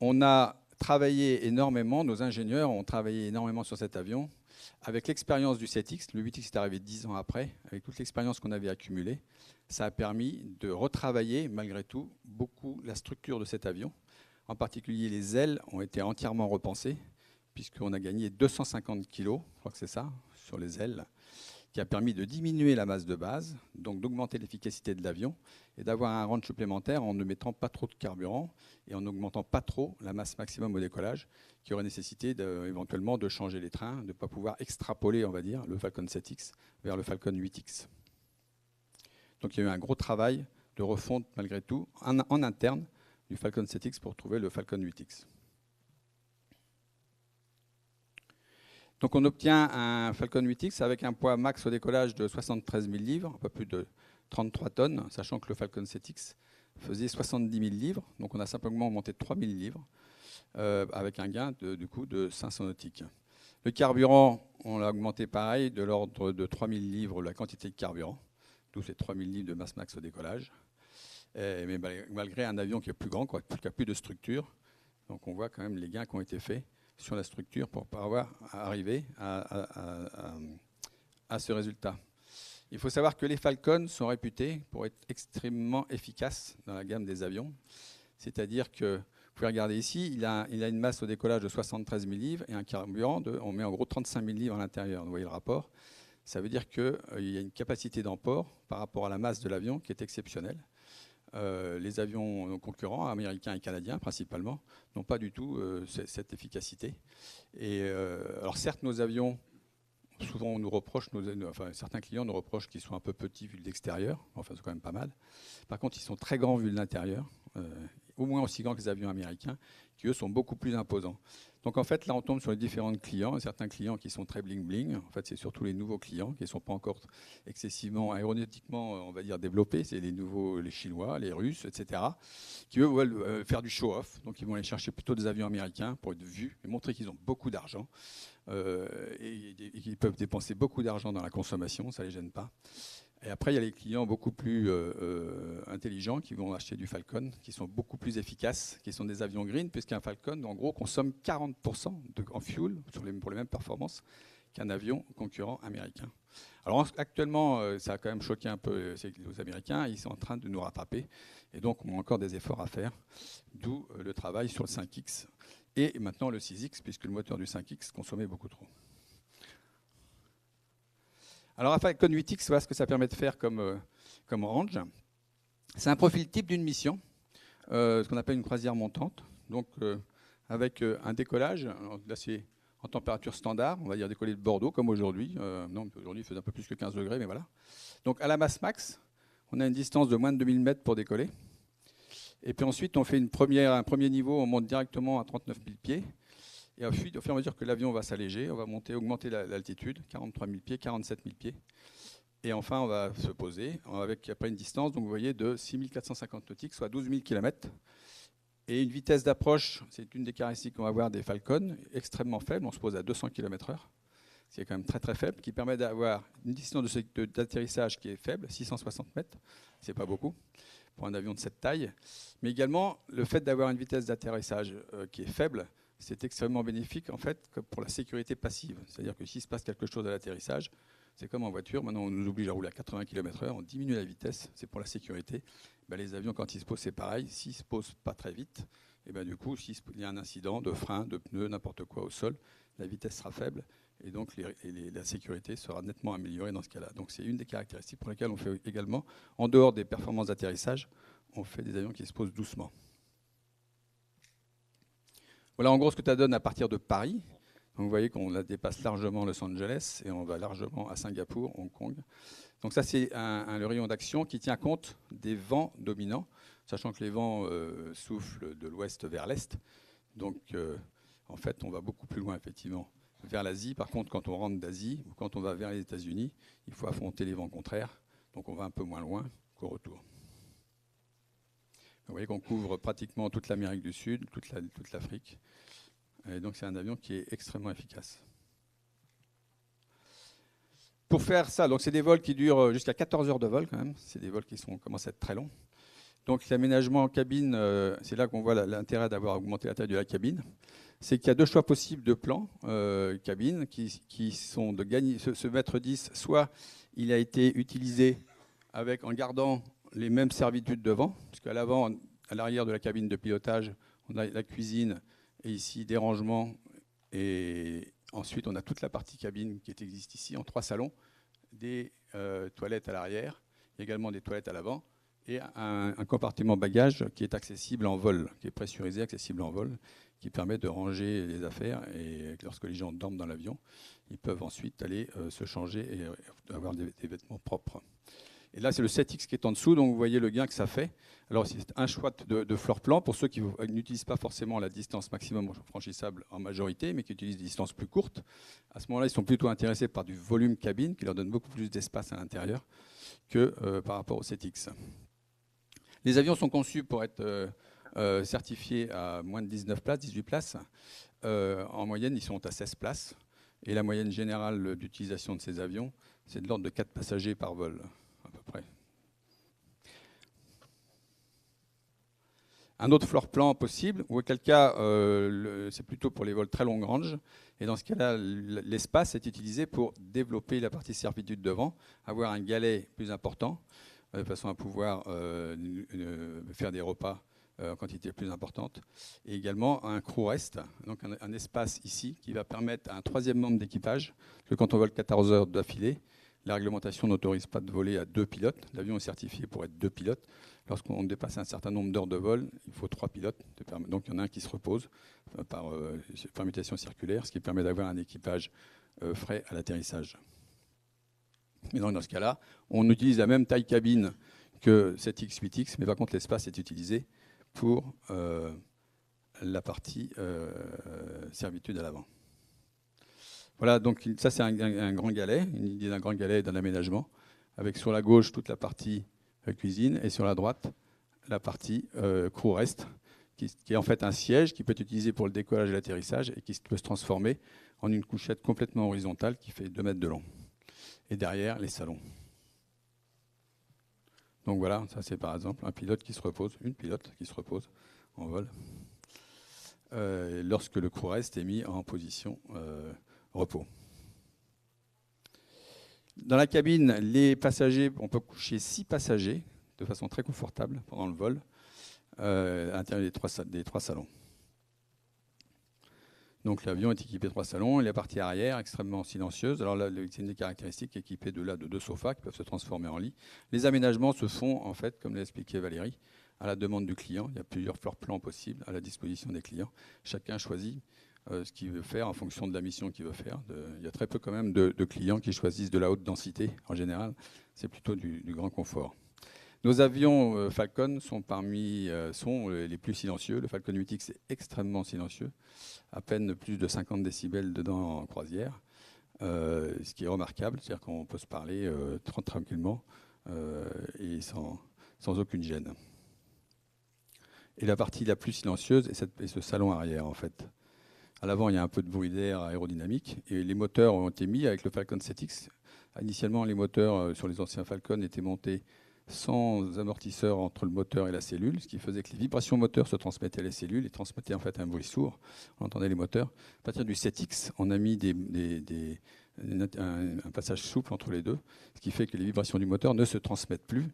On a travaillé énormément, nos ingénieurs ont travaillé énormément sur cet avion. Avec l'expérience du 7X, le 8X est arrivé 10 ans après, avec toute l'expérience qu'on avait accumulée, ça a permis de retravailler malgré tout beaucoup la structure de cet avion. En particulier, les ailes ont été entièrement repensées, puisqu'on a gagné 250 kg, je crois que c'est ça, sur les ailes, qui a permis de diminuer la masse de base, donc d'augmenter l'efficacité de l'avion et d'avoir un range supplémentaire en ne mettant pas trop de carburant et en n'augmentant pas trop la masse maximum au décollage, qui aurait nécessité éventuellement de changer les trains, de ne pas pouvoir extrapoler, on va dire, le Falcon 7X vers le Falcon 8X. Donc il y a eu un gros travail de refonte, malgré tout, en interne du Falcon 7X pour trouver le Falcon 8X. Donc on obtient un Falcon 8X avec un poids max au décollage de 73 000 livres, un peu plus de 33 tonnes, sachant que le Falcon 7X faisait 70 000 livres. Donc on a simplement augmenté de 3 000 livres avec un gain du coup de 500 nautiques. Le carburant, on l'a augmenté pareil, de l'ordre de 3 000 livres la quantité de carburant, d'où ces 3 000 livres de masse max au décollage. Mais malgré un avion qui est plus grand, qui a plus de structure, donc on voit quand même les gains qui ont été faits sur la structure pour arriver à ce résultat. Il faut savoir que les Falcons sont réputés pour être extrêmement efficaces dans la gamme des avions. C'est-à-dire que, vous pouvez regarder ici, il a une masse au décollage de 73 000 livres et un carburant, on met en gros 35 000 livres à l'intérieur. Vous voyez le rapport. Ça veut dire qu'il y a une capacité d'emport par rapport à la masse de l'avion qui est exceptionnelle. Les avions concurrents, américains et canadiens principalement, n'ont pas du tout cette efficacité. Et alors certes, nos avions, souvent on nous reproche, certains clients nous reprochent qu'ils sont un peu petits vu de l'extérieur, enfin c'est quand même pas mal. Par contre, ils sont très grands vu de l'intérieur, au moins aussi grands que les avions américains, qui eux sont beaucoup plus imposants. Donc en fait, là, on tombe sur les différents clients. Certains clients qui sont très bling-bling. En fait, c'est surtout les nouveaux clients qui ne sont pas encore excessivement aéronautiquement, on va dire, développés. C'est les Chinois, les Russes, etc., qui, eux, veulent faire du show-off. Donc ils vont aller chercher plutôt des avions américains pour être vus et montrer qu'ils ont beaucoup d'argent et qu'ils peuvent dépenser beaucoup d'argent dans la consommation. Ça ne les gêne pas. Et après, il y a les clients beaucoup plus intelligents qui vont acheter du Falcon, qui sont beaucoup plus efficaces, qui sont des avions green, puisqu'un Falcon, en gros, consomme 40% en fuel pour les mêmes performances, qu'un avion concurrent américain. Alors actuellement, ça a quand même choqué un peu les Américains. Ils sont en train de nous rattraper. Et donc, on a encore des efforts à faire. D'où le travail sur le 5X. Et maintenant le 6X, puisque le moteur du 5X consommait beaucoup trop. Alors, un Falcon 8X, voilà ce que ça permet de faire comme range. C'est un profil type d'une mission, ce qu'on appelle une croisière montante. Donc, avec un décollage, alors là c'est en température standard, on va dire décoller de Bordeaux, comme aujourd'hui. Non, aujourd'hui il fait un peu plus que 15 degrés, mais voilà. Donc, à la masse max, on a une distance de moins de 2000 mètres pour décoller. Et puis ensuite, on fait un premier niveau, on monte directement à 39 000 pieds. Et ensuite, au fur et à mesure que l'avion va s'alléger, on va augmenter l'altitude, 43 000 pieds, 47 000 pieds. Et enfin, on va se poser avec après une distance, donc vous voyez, de 6 450 nautiques, soit 12 000 km. Et une vitesse d'approche, c'est une des caractéristiques qu'on va avoir des Falcon, extrêmement faible. On se pose à 200 km/h, c'est quand même très très faible, qui permet d'avoir une distance d'atterrissage qui est faible, 660 mètres. C'est pas beaucoup pour un avion de cette taille. Mais également, le fait d'avoir une vitesse d'atterrissage qui est faible, c'est extrêmement bénéfique en fait pour la sécurité passive. C'est-à-dire que s'il se passe quelque chose à l'atterrissage, c'est comme en voiture, maintenant on nous oblige à rouler à 80 km/h, on diminue la vitesse, c'est pour la sécurité. Ben, les avions, quand ils se posent, c'est pareil. S'ils ne se posent pas très vite, et ben, du coup, s'il y a un incident de frein, de pneus, n'importe quoi au sol, la vitesse sera faible et donc la sécurité sera nettement améliorée dans ce cas-là. Donc c'est une des caractéristiques pour lesquelles on fait également, en dehors des performances d'atterrissage, on fait des avions qui se posent doucement. Voilà en gros ce que ça donne à partir de Paris. Donc vous voyez qu'on dépasse largement Los Angeles et on va largement à Singapour, Hong Kong. Donc ça, c'est le rayon d'action qui tient compte des vents dominants, sachant que les vents soufflent de l'ouest vers l'est. Donc en fait, on va beaucoup plus loin, effectivement, vers l'Asie. Par contre, quand on rentre d'Asie ou quand on va vers les États-Unis, il faut affronter les vents contraires. Donc on va un peu moins loin qu'au retour. Vous voyez qu'on couvre pratiquement toute l'Amérique du Sud, toute l'Afrique. Et donc c'est un avion qui est extrêmement efficace. Pour faire ça, donc c'est des vols qui durent jusqu'à 14 heures de vol quand même. C'est des vols qui commencent à être très longs. Donc l'aménagement en cabine, c'est là qu'on voit l'intérêt d'avoir augmenté la taille de la cabine. C'est qu'il y a deux choix possibles de plans cabine qui sont de gagner ce mètre 10. Soit il a été utilisé en gardant les mêmes servitudes devant, puisqu'à l'avant, à l'arrière de la cabine de pilotage, on a la cuisine et ici des rangements. Et ensuite, on a toute la partie cabine qui existe ici en 3 salons, des toilettes à l'arrière, également des toilettes à l'avant, et un compartiment bagage qui est accessible en vol, qui est pressurisé, accessible en vol, qui permet de ranger les affaires. Et lorsque les gens dorment dans l'avion, ils peuvent ensuite aller se changer et avoir des vêtements propres. Et là, c'est le 7X qui est en dessous, donc vous voyez le gain que ça fait. Alors, c'est un choix de floor plan pour ceux qui n'utilisent pas forcément la distance maximum franchissable en majorité, mais qui utilisent des distances plus courtes. À ce moment-là, ils sont plutôt intéressés par du volume cabine, qui leur donne beaucoup plus d'espace à l'intérieur que par rapport au 7X. Les avions sont conçus pour être certifiés à moins de 19 places, 18 places. En moyenne, ils sont à 16 places. Et la moyenne générale d'utilisation de ces avions, c'est de l'ordre de 4 passagers par vol, à peu près. Un autre floor plan possible, ou auquel cas, c'est plutôt pour les vols très long range. Et dans ce cas-là, l'espace est utilisé pour développer la partie servitude devant, avoir un galet plus important, de façon à pouvoir faire des repas en quantité plus importante. Et également un crew rest, donc un espace ici qui va permettre à un 3e membre d'équipage, que quand on vole 14 heures d'affilée, la réglementation n'autorise pas de voler à 2 pilotes. L'avion est certifié pour être 2 pilotes. Lorsqu'on dépasse un certain nombre d'heures de vol, il faut 3 pilotes. Donc il y en a un qui se repose par permutation circulaire, ce qui permet d'avoir un équipage frais à l'atterrissage. Mais donc dans ce cas-là, on utilise la même taille cabine que 7X, 8X, mais par contre l'espace est utilisé pour la partie servitude à l'avant. Voilà, donc ça c'est un grand galet, une idée d'un grand galet d'un aménagement, avec sur la gauche toute la partie cuisine et sur la droite la partie crew rest, qui est en fait un siège qui peut être utilisé pour le décollage et l'atterrissage et qui peut se transformer en une couchette complètement horizontale qui fait 2 mètres de long. Et derrière, les salons. Donc voilà, ça c'est par exemple un pilote qui se repose, une pilote qui se repose en vol, lorsque le crew rest est mis en position repos. Dans la cabine, les passagers, on peut coucher 6 passagers de façon très confortable pendant le vol à l'intérieur des 3 salons. Donc l'avion est équipé de 3 salons et la partie arrière extrêmement silencieuse. Alors là, c'est une des caractéristiques équipée de 2 sofas qui peuvent se transformer en lit. Les aménagements se font en fait, comme l'a expliqué Valérie, à la demande du client. Il y a plusieurs floor plans possibles à la disposition des clients. Chacun choisit ce qu'il veut faire en fonction de la mission qu'il veut faire. Il y a très peu quand même de clients qui choisissent de la haute densité. En général, c'est plutôt du grand confort. Nos avions Falcon sont les plus silencieux. Le Falcon 8X est extrêmement silencieux, à peine plus de 50 décibels dedans en croisière, ce qui est remarquable, c'est-à-dire qu'on peut se parler tranquillement et sans aucune gêne. Et la partie la plus silencieuse est ce salon arrière, en fait. À l'avant, il y a un peu de bruit d'air aérodynamique, et les moteurs ont été mis avec le Falcon 7X. Initialement, les moteurs sur les anciens Falcon étaient montés sans amortisseur entre le moteur et la cellule, ce qui faisait que les vibrations moteurs se transmettaient à la cellule et transmettaient en fait un bruit sourd. On entendait les moteurs. À partir du 7X, on a mis un passage souple entre les deux, ce qui fait que les vibrations du moteur ne se transmettent plus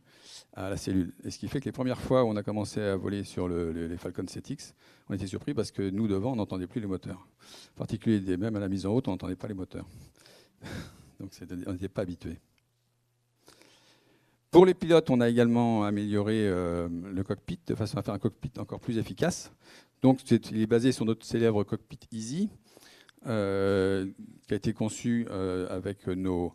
à la cellule. Et ce qui fait que les premières fois où on a commencé à voler sur les Falcon 7X, on était surpris parce que nous, devant, on n'entendait plus les moteurs. En particulier, même à la mise en haute, on n'entendait pas les moteurs. Donc on n'était pas habitués. Pour les pilotes, on a également amélioré le cockpit de façon à faire un cockpit encore plus efficace. Donc, il est basé sur notre célèbre cockpit Easy, qui a été conçu avec nos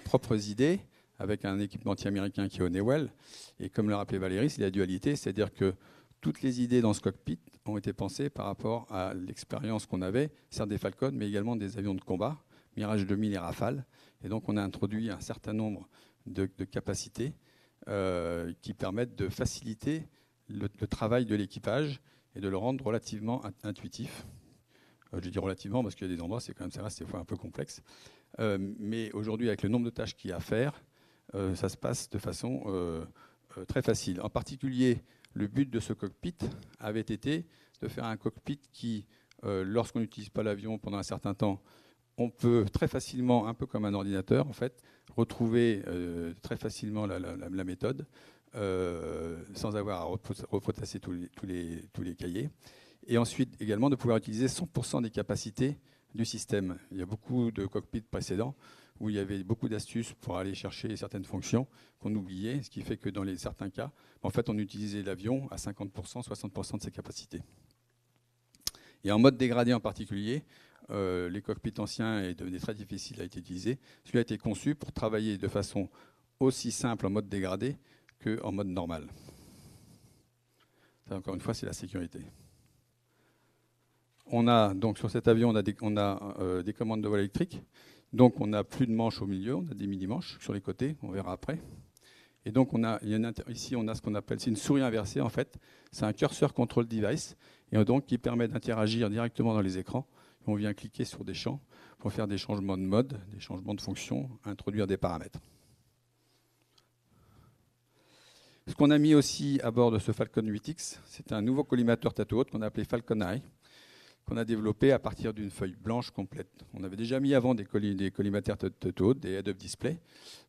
propres idées, avec un équipementier américain qui est Honeywell. Et comme l'a rappelé Valérie, c'est la dualité, c'est-à-dire que toutes les idées dans ce cockpit ont été pensées par rapport à l'expérience qu'on avait, certes des Falcon, mais également des avions de combat, Mirage 2000 et Rafale. Et donc, on a introduit un certain nombre de capacités qui permettent de faciliter le travail de l'équipage et de le rendre relativement intuitif. Je dis relativement parce qu'il y a des endroits, ça reste des fois un peu complexe. Mais aujourd'hui, avec le nombre de tâches qu'il y a à faire, ça se passe de façon très facile. En particulier, le but de ce cockpit avait été de faire un cockpit qui, lorsqu'on n'utilise pas l'avion pendant un certain temps, on peut très facilement, un peu comme un ordinateur en fait, retrouver très facilement la méthode sans avoir à repotasser tous les cahiers. Et ensuite également de pouvoir utiliser 100% des capacités du système. Il y a beaucoup de cockpits précédents où il y avait beaucoup d'astuces pour aller chercher certaines fonctions qu'on oubliait, ce qui fait que dans certains cas, en fait, on utilisait l'avion à 50%, 60% de ses capacités. Et en mode dégradé en particulier, les cockpits anciens devenaient très difficiles à être utilisés. Celui-là a été conçu pour travailler de façon aussi simple en mode dégradé qu'en mode normal. Ça, encore une fois, c'est la sécurité. On a donc sur cet avion, on a des commandes de vol électrique. Donc on n'a plus de manches au milieu, on a des mini-manches sur les côtés, on verra après. Et donc ici on a ce qu'on appelle, c'est une souris inversée en fait, c'est un cursor control device, et donc qui permet d'interagir directement dans les écrans. On vient cliquer sur des champs pour faire des changements de mode, des changements de fonction, introduire des paramètres. Ce qu'on a mis aussi à bord de ce Falcon 8X, c'est un nouveau collimateur tête haute qu'on a appelé Falcon Eye, qu'on a développé à partir d'une feuille blanche complète. On avait déjà mis avant des collimateurs tête haute, des head-up display,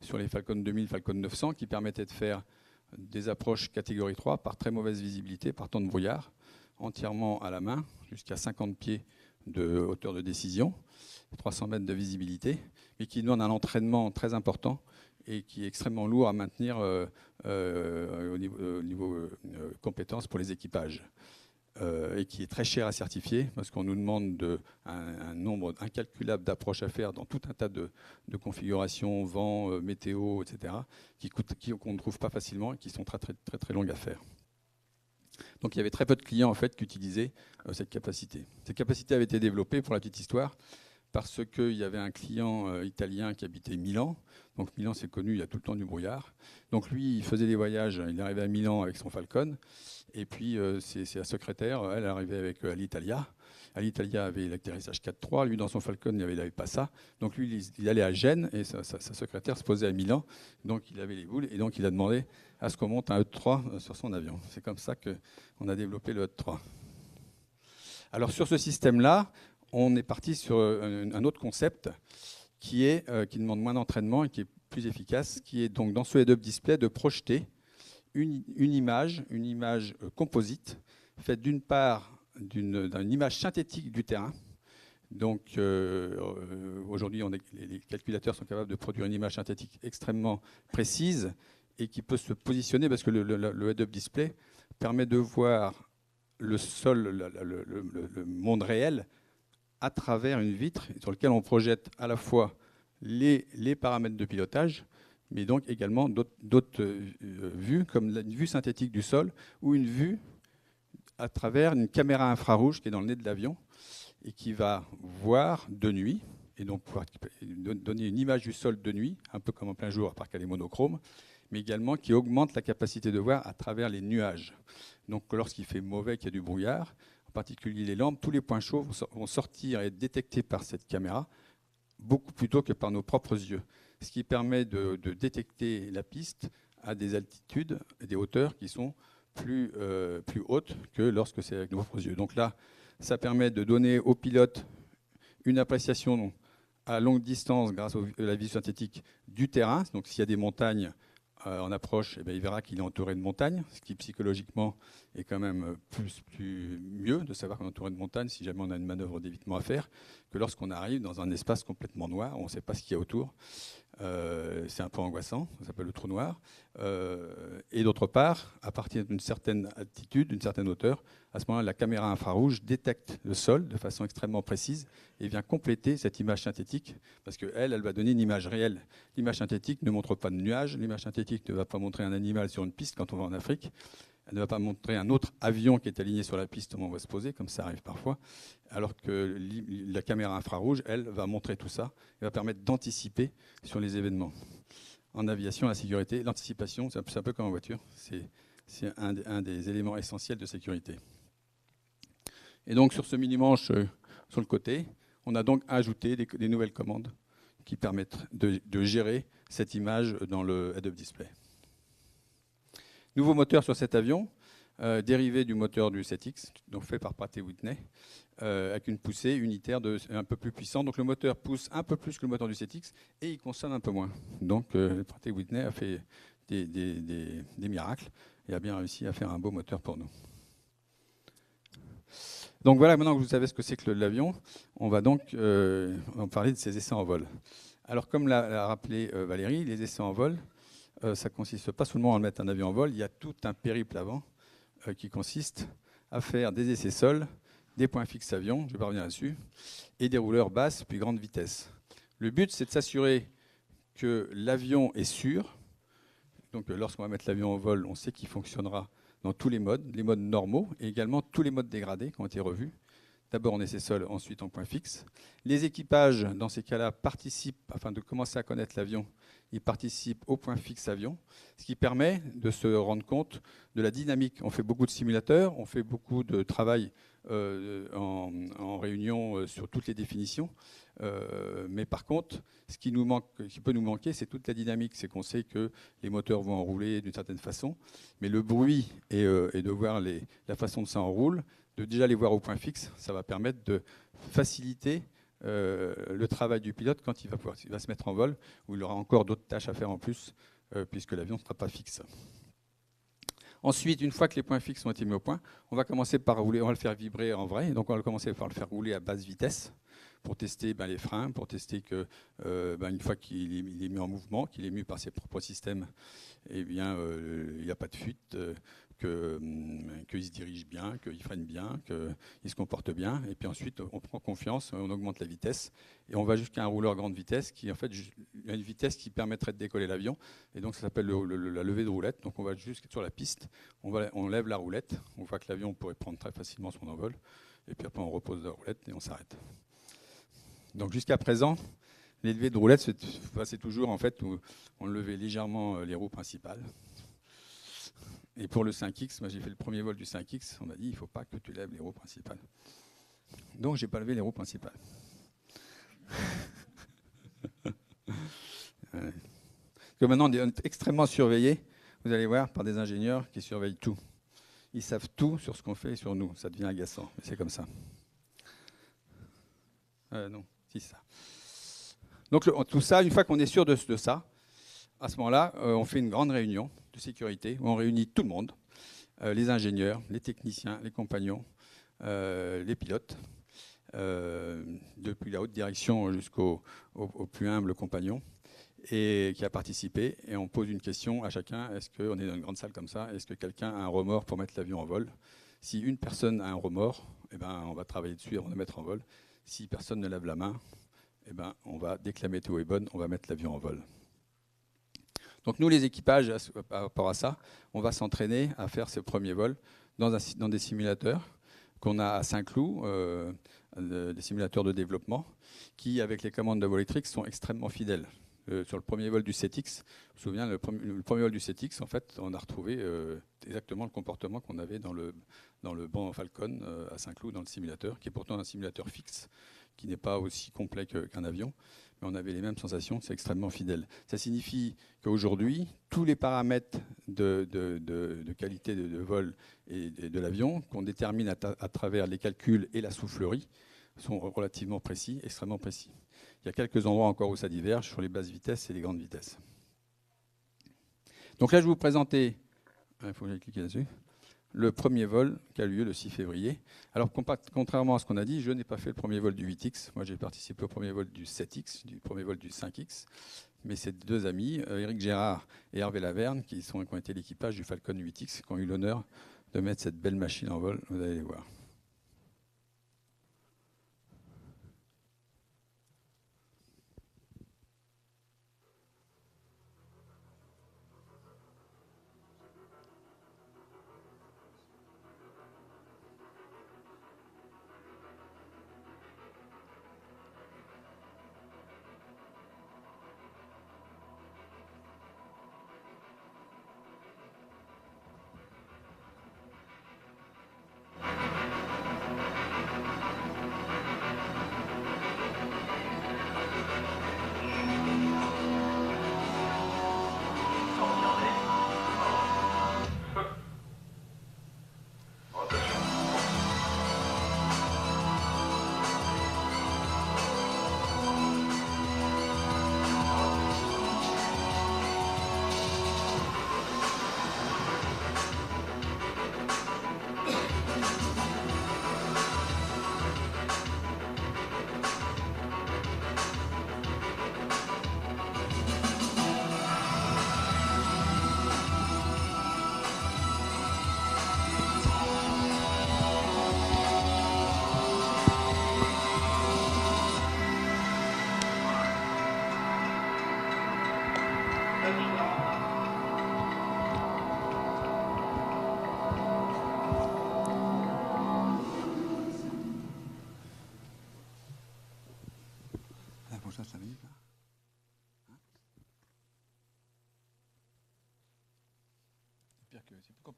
sur les Falcon 2000, Falcon 900, qui permettaient de faire des approches catégorie 3 par très mauvaise visibilité, par temps de brouillard, entièrement à la main, jusqu'à 50 pieds de hauteur de décision, 300 mètres de visibilité, mais qui demande un entraînement très important et qui est extrêmement lourd à maintenir au niveau compétences pour les équipages. Et qui est très cher à certifier parce qu'on nous demande un nombre incalculable d'approches à faire dans tout un tas de configurations, vent, météo, etc., qu'on ne trouve pas facilement et qui sont très, très, très, très longues à faire. Donc il y avait très peu de clients en fait, qui utilisaient cette capacité. Cette capacité avait été développée, pour la petite histoire, parce qu'il y avait un client italien qui habitait Milan. Donc Milan, c'est connu, il y a tout le temps du brouillard. Donc lui, il faisait des voyages, il arrivait à Milan avec son Falcon. Et puis, c'est sa secrétaire, elle arrivait avec Alitalia. Alitalia avait l'atterrissage 4.3. Lui, dans son Falcon, il n'avait pas ça. Donc lui, il allait à Gênes et sa secrétaire se posait à Milan. Donc il avait les boules et donc il a demandé à ce qu'on monte un E3 sur son avion. C'est comme ça qu'on a développé le E3. Alors sur ce système-là, on est parti sur un autre concept qui demande moins d'entraînement et qui est plus efficace, qui est donc dans ce head-up display de projeter une image composite, faite d'une part d'une image synthétique du terrain. Donc aujourd'hui, les calculateurs sont capables de produire une image synthétique extrêmement précise et qui peut se positionner, parce que le head-up display permet de voir le sol, le monde réel, à travers une vitre sur laquelle on projette à la fois les paramètres de pilotage, mais donc également d'autres vues, comme une vue synthétique du sol ou une vue à travers une caméra infrarouge qui est dans le nez de l'avion et qui va voir de nuit, et donc pouvoir donner une image du sol de nuit, un peu comme en plein jour, à part qu'elle est monochrome, mais également qui augmente la capacité de voir à travers les nuages. Donc lorsqu'il fait mauvais, qu'il y a du brouillard, en particulier les lampes, tous les points chauds vont sortir et être détectés par cette caméra beaucoup plus tôt que par nos propres yeux, ce qui permet de détecter la piste à des altitudes et des hauteurs qui sont plus hautes que lorsque c'est avec nos propres yeux. Donc là, ça permet de donner au pilote une appréciation à longue distance grâce à la vue synthétique du terrain. Donc s'il y a des montagnes en approche, eh bien, il verra qu'il est entouré de montagnes, ce qui psychologiquement est quand même mieux de savoir qu'on est entouré de montagnes si jamais on a une manœuvre d'évitement à faire, que lorsqu'on arrive dans un espace complètement noir, on ne sait pas ce qu'il y a autour. C'est un peu angoissant, ça s'appelle le trou noir. Et d'autre part, à partir d'une certaine altitude, d'une certaine hauteur, à ce moment-là, la caméra infrarouge détecte le sol de façon extrêmement précise et vient compléter cette image synthétique, parce qu'elle va donner une image réelle. L'image synthétique ne montre pas de nuages, l'image synthétique ne va pas montrer un animal sur une piste quand on va en Afrique, elle ne va pas montrer un autre avion qui est aligné sur la piste au moment où on va se poser, comme ça arrive parfois, alors que la caméra infrarouge, elle, va montrer tout ça et va permettre d'anticiper sur les événements. En aviation, la sécurité, l'anticipation, c'est un peu comme en voiture, c'est un des éléments essentiels de sécurité. Et donc sur ce mini-manche sur le côté, on a donc ajouté des nouvelles commandes qui permettent de gérer cette image dans le head-up display. Nouveau moteur sur cet avion, dérivé du moteur du 7X, donc fait par Pratt & Whitney, avec une poussée unitaire un peu plus puissante. Donc le moteur pousse un peu plus que le moteur du 7X et il consomme un peu moins. Donc Pratt & Whitney a fait des miracles et a bien réussi à faire un beau moteur pour nous. Donc voilà, maintenant que vous savez ce que c'est que l'avion, on va donc parler de ses essais en vol. Alors comme l'a rappelé Valérie, les essais en vol, ça ne consiste pas seulement à mettre un avion en vol, il y a tout un périple avant qui consiste à faire des essais sols, des points fixes avions, je vais pas revenir là-dessus, et des rouleurs basses puis grande vitesse. Le but, c'est de s'assurer que l'avion est sûr. Donc lorsqu'on va mettre l'avion en vol, on sait qu'il fonctionnera dans tous les modes normaux, et également tous les modes dégradés qui ont été revus. D'abord en essai sol, ensuite en point fixe. Les équipages, dans ces cas-là, participent, afin de commencer à connaître l'avion, ils participent au point fixe avion, ce qui permet de se rendre compte de la dynamique. On fait beaucoup de simulateurs, on fait beaucoup de travail en réunion sur toutes les définitions. Mais par contre, ce qui peut nous manquer, c'est toute la dynamique. C'est qu'on sait que les moteurs vont enrouler d'une certaine façon, mais le bruit et de voir la façon dont ça enroule, de déjà les voir au point fixe, ça va permettre de faciliter le travail du pilote quand il va se mettre en vol, où il aura encore d'autres tâches à faire en plus, puisque l'avion ne sera pas fixe. Ensuite, une fois que les points fixes ont été mis au point, on va commencer par rouler, on va le faire vibrer en vrai, donc on va commencer par le faire rouler à basse vitesse, pour tester les freins, pour tester que une fois qu'il est mis en mouvement, qu'il est mis par ses propres systèmes, eh bien, il n'y a pas de fuite, qu'il se dirige bien, qu'il freine bien, qu'il se comporte bien. Et puis ensuite, on prend confiance, on augmente la vitesse et on va jusqu'à un rouleur grande vitesse qui, en fait, a une vitesse qui permettrait de décoller l'avion. Et donc, ça s'appelle la levée de roulette. Donc, on va jusqu'à sur la piste, on lève la roulette, on voit que l'avion pourrait prendre très facilement son envol. Et puis après, on repose la roulette et on s'arrête. Donc, jusqu'à présent, les levées de roulette, c'est toujours, en fait, où on levait légèrement les roues principales. Et pour le 5X, moi j'ai fait le premier vol du 5X, on m'a dit il ne faut pas que tu lèves les roues principales. Donc je n'ai pas levé les roues principales. Parce que maintenant on est extrêmement surveillé, vous allez voir, par des ingénieurs qui surveillent tout. Ils savent tout sur ce qu'on fait et sur nous. Ça devient agaçant, mais c'est comme ça. Non, si ça. Donc tout ça, une fois qu'on est sûr de ça, à ce moment-là, on fait une grande réunion de sécurité où on réunit tout le monde, les ingénieurs, les techniciens, les compagnons, les pilotes, depuis la haute direction jusqu'au plus humble compagnon, et qui a participé. Et on pose une question à chacun. Est-ce qu'on est dans une grande salle comme ça? Est-ce que quelqu'un a un remords pour mettre l'avion en vol? Si une personne a un remords, eh ben, on va travailler dessus avant de mettre en vol. Si personne ne lève la main, eh ben, on va, dès que la météo est bonne, on va mettre l'avion en vol. Donc nous, les équipages, par rapport à ça, on va s'entraîner à faire ce premier vol dans des simulateurs qu'on a à Saint-Cloud, des simulateurs de développement, qui, avec les commandes de vol électrique, sont extrêmement fidèles. Sur le premier vol du 7X, je me souviens, le premier vol du 7X, en fait, on a retrouvé exactement le comportement qu'on avait dans le banc Falcon à Saint-Cloud, dans le simulateur, qui est pourtant un simulateur fixe, qui n'est pas aussi complet qu'un avion, mais on avait les mêmes sensations, c'est extrêmement fidèle. Ça signifie qu'aujourd'hui, tous les paramètres de qualité de vol et de l'avion, qu'on détermine à travers les calculs et la soufflerie, sont relativement précis, extrêmement précis. Il y a quelques endroits encore où ça diverge sur les basses vitesses et les grandes vitesses. Donc là, je vais vous présenter, il faut que j'aille cliquer là-dessus, le premier vol qui a eu lieu le 6 février. Alors, contrairement à ce qu'on a dit, je n'ai pas fait le premier vol du 8X. Moi, j'ai participé au premier vol du 7X, du premier vol du 5X. Mais c'est deux amis, Éric Gérard et Hervé Laverne, qui ont été l'équipage du Falcon 8X, qui ont eu l'honneur de mettre cette belle machine en vol. Vous allez les voir.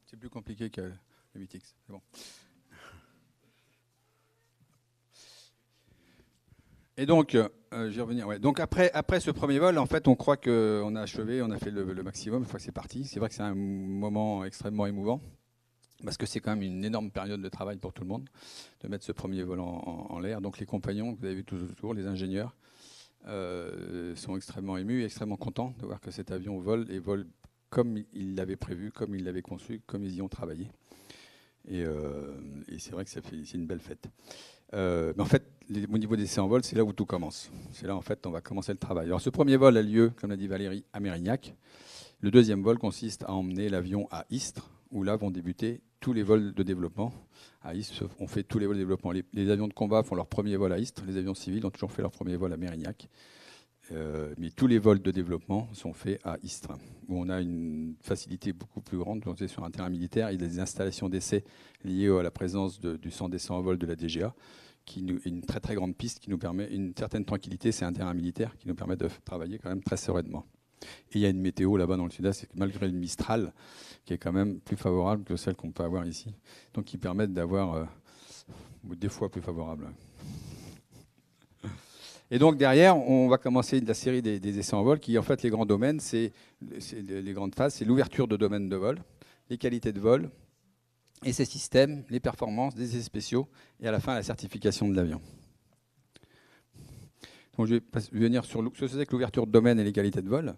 C'est plus compliqué que le 8X. C'est bon. Et donc, je vais revenir. Ouais. Donc après ce premier vol, en fait, on croit qu'on a achevé, on a fait le maximum. Une fois que c'est parti, c'est vrai que c'est un moment extrêmement émouvant parce que c'est quand même une énorme période de travail pour tout le monde de mettre ce premier vol en l'air. Donc les compagnons que vous avez vus tous autour, les ingénieurs, sont extrêmement émus et extrêmement contents de voir que cet avion vole et vole comme ils l'avaient prévu, comme ils l'avaient conçu, comme ils y ont travaillé. Et c'est vrai que c'est une belle fête. Mais en fait, au niveau des essais en vol, c'est là où tout commence. C'est là, en fait, on va commencer le travail. Alors, ce premier vol a lieu, comme l'a dit Valérie, à Mérignac. Le deuxième vol consiste à emmener l'avion à Istres, où là vont débuter tous les vols de développement. À Istres, on fait tous les vols de développement. Les avions de combat font leur premier vol à Istres. Les avions civils ont toujours fait leur premier vol à Mérignac. Mais tous les vols de développement sont faits à Istres, où on a une facilité beaucoup plus grande. On est sur un terrain militaire. Il y a des installations d'essai liées à la présence du centre d'essai en vol de la DGA, une très très grande piste qui nous permet une certaine tranquillité. C'est un terrain militaire qui nous permet de travailler quand même très sereinement. Et il y a une météo là-bas dans le sud-est, malgré le Mistral, qui est quand même plus favorable que celle qu'on peut avoir ici. Donc qui permettent d'avoir des fois plus favorable. Et donc derrière, on va commencer la série des essais en vol, qui en fait les grands domaines, c'est les grandes phases, c'est l'ouverture de domaines de vol, les qualités de vol, et ces systèmes, les performances, des essais spéciaux, et à la fin la certification de l'avion. Donc, je vais venir sur ce que c'est que l'ouverture de domaine et l'égalité de vol.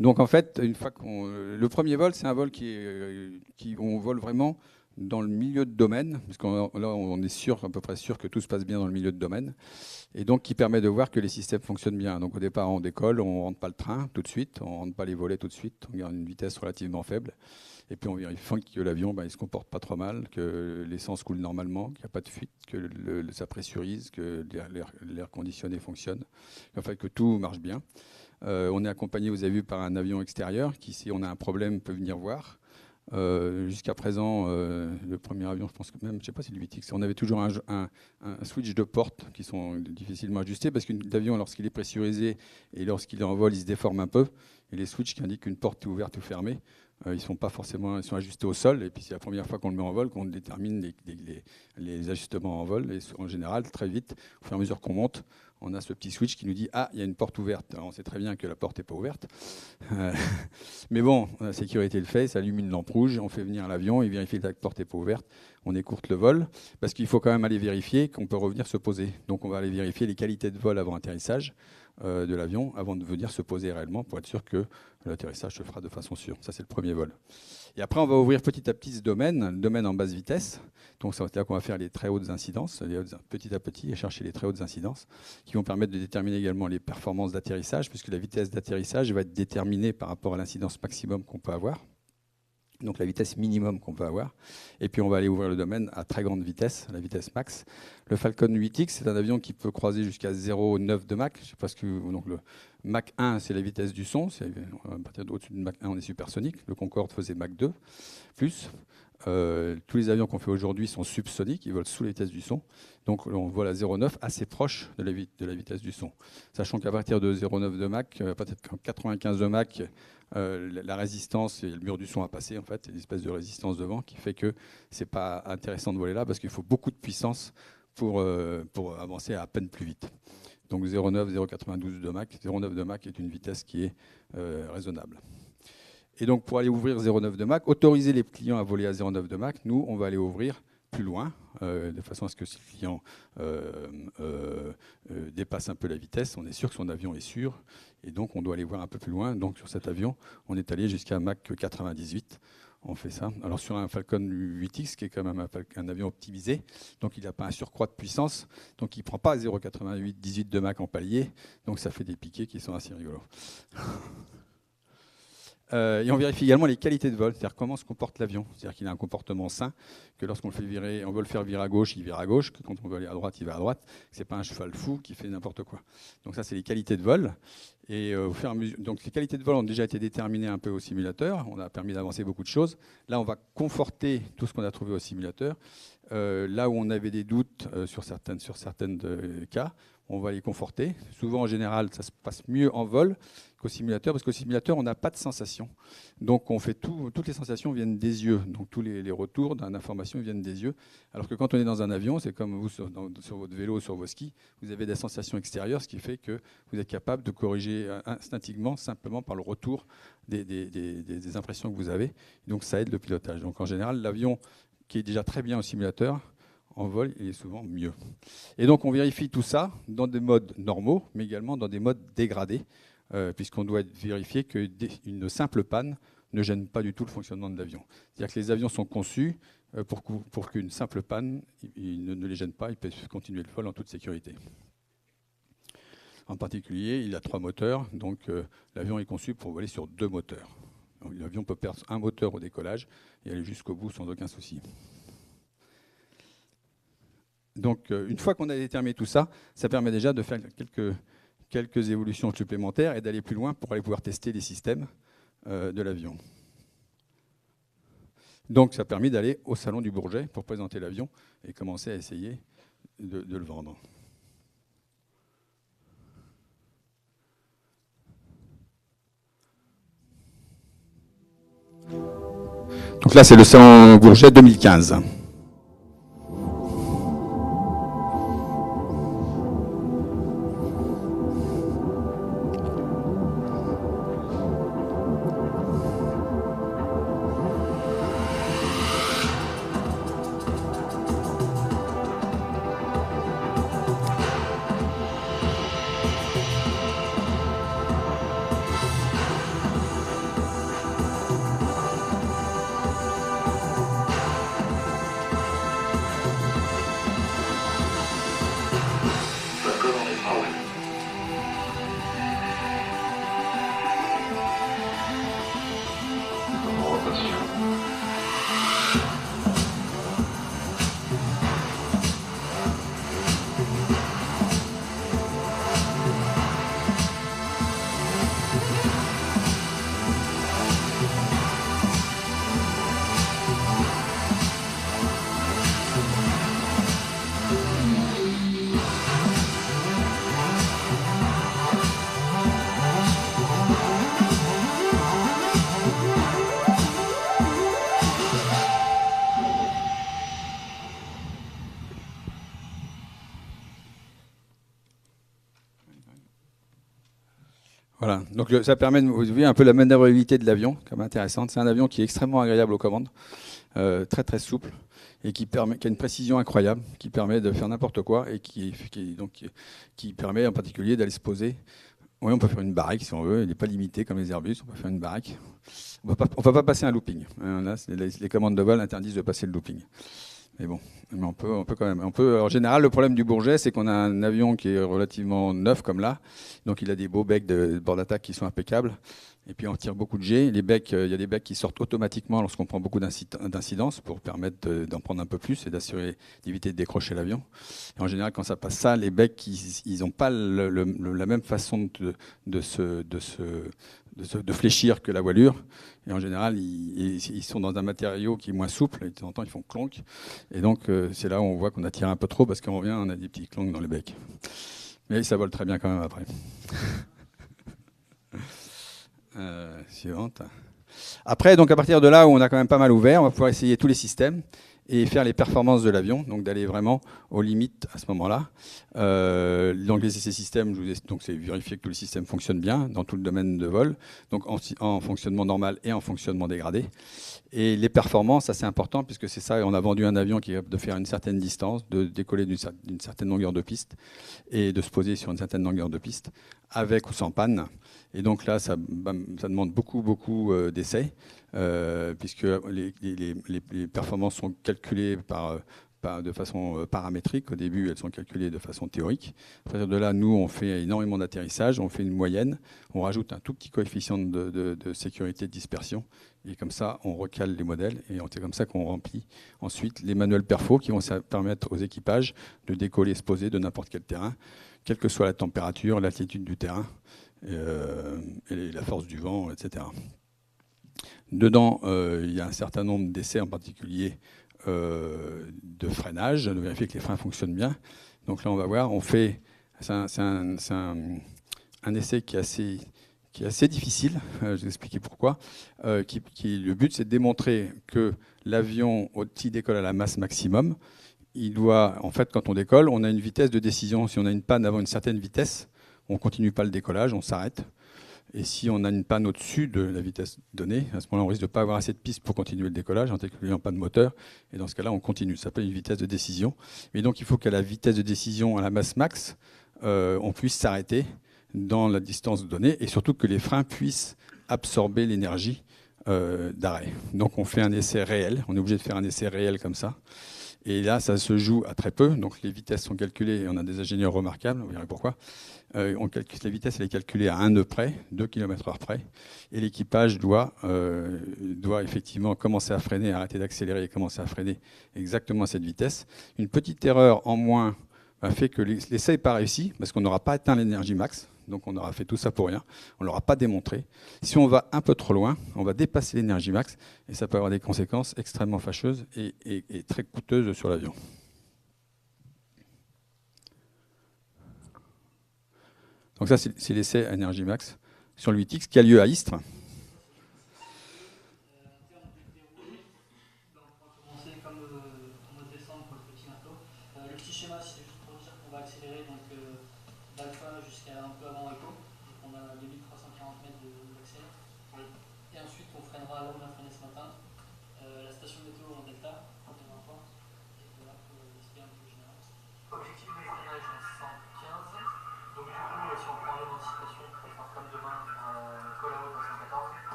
Donc, en fait, une fois le premier vol, c'est un vol on vole vraiment dans le milieu de domaine, parce là, on est sûr, à peu près sûr que tout se passe bien dans le milieu de domaine, et donc qui permet de voir que les systèmes fonctionnent bien. Donc, au départ, on décolle, on ne rentre pas le train tout de suite, on ne rentre pas les volets tout de suite, on garde une vitesse relativement faible. Et puis on vérifie que l'avion il se comporte pas trop mal, que l'essence coule normalement, qu'il n'y a pas de fuite, que ça pressurise, que l'air conditionné fonctionne, enfin que tout marche bien. On est accompagné, vous avez vu, par un avion extérieur qui, si on a un problème, peut venir voir. Jusqu'à présent, le premier avion, je pense que même, je ne sais pas si c'est le 8X, on avait toujours un switch de portes qui sont difficilement ajustés parce qu'un avion, lorsqu'il est pressurisé et lorsqu'il est en vol, il se déforme un peu. Et les switches qui indiquent qu'une porte est ouverte ou fermée, ils sont pas forcément, ils sont ajustés au sol. Et puis c'est la première fois qu'on le met en vol qu'on détermine les ajustements en vol. Et en général, très vite, au fur et à mesure qu'on monte, on a ce petit switch qui nous dit « Ah, il y a une porte ouverte ». Alors on sait très bien que la porte n'est pas ouverte. Mais bon, la sécurité le fait, ça allume une lampe rouge, on fait venir l'avion, il vérifie que la porte n'est pas ouverte, on écourte le vol, parce qu'il faut quand même aller vérifier qu'on peut revenir se poser. Donc on va aller vérifier les qualités de vol avant atterrissage de l'avion, avant de venir se poser réellement, pour être sûr que l'atterrissage se fera de façon sûre. Ça, c'est le premier vol. Et après, on va ouvrir petit à petit ce domaine, le domaine en basse vitesse. Donc, c'est là qu'on va faire les très hautes incidences, petit à petit, et chercher les très hautes incidences, qui vont permettre de déterminer également les performances d'atterrissage, puisque la vitesse d'atterrissage va être déterminée par rapport à l'incidence maximum qu'on peut avoir. Donc la vitesse minimum qu'on peut avoir. Et puis on va aller ouvrir le domaine à très grande vitesse, la vitesse max. Le Falcon 8X, c'est un avion qui peut croiser jusqu'à 0,9 de Mach. Je sais pas ce que, donc le Mach 1, c'est la vitesse du son. À partir d'au-dessus de Mach 1, on est supersonique. Le Concorde faisait Mach 2 plus. Tous les avions qu'on fait aujourd'hui sont subsoniques, ils volent sous la vitesse du son. Donc on vole à 0,9, assez proche de la vitesse du son. Sachant qu'à partir de 0,9 de Mach, peut-être qu'en 95 de Mach, la résistance et le mur du son a passé, en fait, une espèce de résistance devant qui fait que c'est pas intéressant de voler là parce qu'il faut beaucoup de puissance pour avancer à peine plus vite. Donc 0,9, 0,92 de Mach. 0,9 de Mach est une vitesse qui est raisonnable. Et donc pour aller ouvrir 0,9 de Mach, autoriser les clients à voler à 0,9 de Mach, nous on va aller ouvrir plus loin, de façon à ce que si le client dépasse un peu la vitesse, on est sûr que son avion est sûr, et donc on doit aller voir un peu plus loin. Donc sur cet avion, on est allé jusqu'à Mach 98, on fait ça. Alors sur un Falcon 8X, qui est quand même un avion optimisé, donc il n'a pas un surcroît de puissance, donc il ne prend pas 0,98, 18 de Mach en palier, donc ça fait des piquets qui sont assez rigolos. Et on vérifie également les qualités de vol, c'est-à-dire comment se comporte l'avion. C'est-à-dire qu'il a un comportement sain, que lorsqu'on le fait virer, on veut le faire virer à gauche, il vire à gauche, que quand on veut aller à droite, il va à droite. C'est pas un cheval fou qui fait n'importe quoi. Donc ça, c'est les qualités de vol. Et au fur et à mesure, donc les qualités de vol ont déjà été déterminées un peu au simulateur. On a permis d'avancer beaucoup de choses. Là, on va conforter tout ce qu'on a trouvé au simulateur. Là où on avait des doutes sur certains cas, on va les conforter. Souvent, en général, ça se passe mieux en vol qu'au simulateur, parce qu'au simulateur, on n'a pas de sensation. Donc, on fait toutes les sensations viennent des yeux. Donc, tous les retours d'informations viennent des yeux. Alors que quand on est dans un avion, c'est comme vous sur votre vélo, sur vos skis, vous avez des sensations extérieures, ce qui fait que vous êtes capable de corriger instinctivement, simplement par le retour des impressions que vous avez. Donc, ça aide le pilotage. Donc, en général, l'avion qui est déjà très bien au simulateur, en vol, il est souvent mieux. Et donc, on vérifie tout ça dans des modes normaux, mais également dans des modes dégradés, puisqu'on doit vérifier qu'une simple panne ne gêne pas du tout le fonctionnement de l'avion. C'est-à-dire que les avions sont conçus pour qu'une simple panne ne les gêne pas, ils peuvent continuer le vol en toute sécurité. En particulier, il a 3 moteurs, donc l'avion est conçu pour voler sur 2 moteurs. L'avion peut perdre un moteur au décollage et aller jusqu'au bout sans aucun souci. Donc, une fois qu'on a déterminé tout ça, ça permet déjà de faire quelques évolutions supplémentaires et d'aller plus loin pour aller pouvoir tester les systèmes de l'avion. Donc, ça a permis d'aller au Salon du Bourget pour présenter l'avion et commencer à essayer de le vendre. Donc là, c'est le Salon Bourget 2015. Voilà, donc ça permet, vous voyez, un peu la manœuvrabilité de l'avion, comme intéressante. C'est un avion qui est extrêmement agréable aux commandes, très très souple, et qui a une précision incroyable, qui permet de faire n'importe quoi, et qui permet en particulier d'aller se poser. Oui, on peut faire une baraque si on veut, il n'est pas limité comme les Airbus, on peut faire une baraque. On ne va pas passer un looping. Là, les commandes de vol interdisent de passer le looping. Mais bon, mais on peut quand même. En général, le problème du Bourget, c'est qu'on a un avion qui est relativement neuf comme là, donc il a des beaux becs de bord d'attaque qui sont impeccables. Et puis on tire beaucoup de jets. Les becs, il y a des becs qui sortent automatiquement lorsqu'on prend beaucoup d'incidence pour permettre d'en prendre un peu plus et d'éviter de décrocher l'avion. Et en général, quand ça passe ça, les becs, ils n'ont pas la même façon de fléchir que la voilure. Et en général, ils sont dans un matériau qui est moins souple. Et de temps en temps, ils font clonk. Et donc, c'est là où on voit qu'on a tiré un peu trop parce qu'on revient, on a des petits clonks dans les becs. Mais ça vole très bien quand même après. Suivante. Après, donc à partir de là où on a quand même pas mal ouvert, on va pouvoir essayer tous les systèmes et faire les performances de l'avion, donc d'aller vraiment aux limites à ce moment-là. Donc les essais systèmes, donc c'est vérifier que tout le système fonctionne bien dans tout le domaine de vol, donc en fonctionnement normal et en fonctionnement dégradé. Et les performances, ça c'est important puisque c'est ça, on a vendu un avion qui est capable de faire une certaine distance, de décoller d'une certaine longueur de piste et de se poser sur une certaine longueur de piste, avec ou sans panne. Et donc là, ça demande beaucoup d'essais, puisque les performances sont calculées de façon paramétrique. Au début, elles sont calculées de façon théorique. À partir de là, nous, on fait énormément d'atterrissage, on fait une moyenne, on rajoute un tout petit coefficient de sécurité de dispersion, et comme ça, on recale les modèles, et c'est comme ça qu'on remplit ensuite les manuels perfo qui vont permettre aux équipages de décoller, se poser de n'importe quel terrain, quelle que soit la température, l'altitude du terrain, et la force du vent, etc. Dedans, il y a un certain nombre d'essais, en particulier de freinage, de vérifier que les freins fonctionnent bien. Donc là, on va voir, c'est un essai qui est assez difficile, je vais vous expliquer pourquoi. Le but, c'est de démontrer que l'avion, s'il décolle à la masse maximum, il doit, en fait, quand on décolle, on a une vitesse de décision. Si on a une panne avant une certaine vitesse, on ne continue pas le décollage, on s'arrête. Et si on a une panne au-dessus de la vitesse donnée, à ce moment-là, on risque de ne pas avoir assez de piste pour continuer le décollage, en particulier en panne moteur. Et dans ce cas-là, on continue. Ça s'appelle une vitesse de décision. Et donc, il faut qu'à la vitesse de décision, à la masse max, on puisse s'arrêter dans la distance donnée et surtout que les freins puissent absorber l'énergie d'arrêt. Donc, on fait un essai réel. On est obligé de faire un essai réel comme ça. Et là, ça se joue à très peu. Donc, les vitesses sont calculées et on a des ingénieurs remarquables. Vous verrez pourquoi. La vitesse, elle est calculée à 1 nœud près, 2 km/h près. Et l'équipage doit effectivement commencer à freiner, arrêter d'accélérer et commencer à freiner exactement à cette vitesse. Une petite erreur en moins fait que l'essai n'est pas réussi parce qu'on n'aura pas atteint l'énergie max. Donc on aura fait tout ça pour rien. On ne l'aura pas démontré. Si on va un peu trop loin, on va dépasser l'énergie max et ça peut avoir des conséquences extrêmement fâcheuses et très coûteuses sur l'avion. Donc ça, c'est l'essai à énergie max sur le 8X qui a lieu à Istres.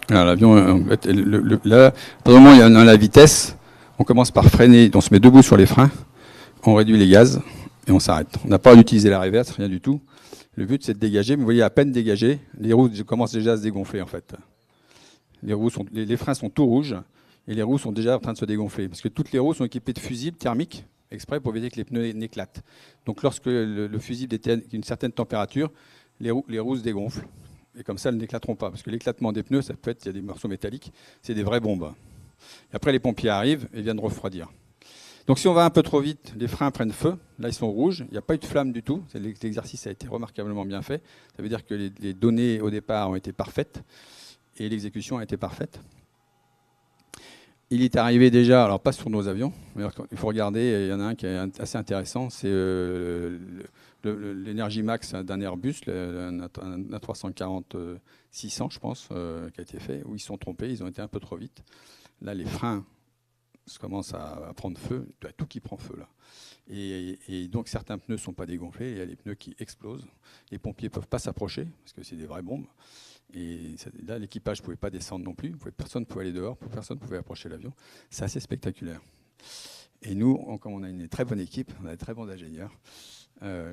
Alors, l'avion, en fait, là, pour le moment, il y a la vitesse. On commence par freiner, on se met debout sur les freins, on réduit les gaz et on s'arrête. On n'a pas d'utiliser la reverse, rien du tout. Le but, c'est de dégager. Mais vous voyez, à peine dégagé, les roues commencent déjà à se dégonfler, en fait. Les freins sont tout rouges et les roues sont déjà en train de se dégonfler. Parce que toutes les roues sont équipées de fusibles thermiques, exprès pour éviter que les pneus n'éclatent. Donc, lorsque le fusible est à une certaine température, les roues se dégonflent. et comme ça, elles n'éclateront pas. Parce que l'éclatement des pneus, ça peut être, il y a des morceaux métalliques, c'est des vraies bombes. Et après, les pompiers arrivent et viennent refroidir. Donc si on va un peu trop vite, les freins prennent feu. Là, ils sont rouges. Il n'y a pas eu de flamme du tout. L'exercice a été remarquablement bien fait. Ça veut dire que les données au départ ont été parfaites et l'exécution a été parfaite. Il est arrivé déjà, alors pas sur nos avions, mais il faut regarder, il y en a un qui est assez intéressant, c'est l'Energy Max d'un Airbus, un A340-600 je pense, qui a été fait, où ils se sont trompés, ils ont été un peu trop vite. Là, les freins commencent à prendre feu, il y a tout qui prend feu là. Et donc certains pneus ne sont pas dégonflés, il y a des pneus qui explosent. Les pompiers ne peuvent pas s'approcher, parce que c'est des vraies bombes. Et là, l'équipage ne pouvait pas descendre non plus, personne ne pouvait aller dehors, personne ne pouvait approcher l'avion. C'est assez spectaculaire. Et nous, comme on a une très bonne équipe, on a de très bons ingénieurs,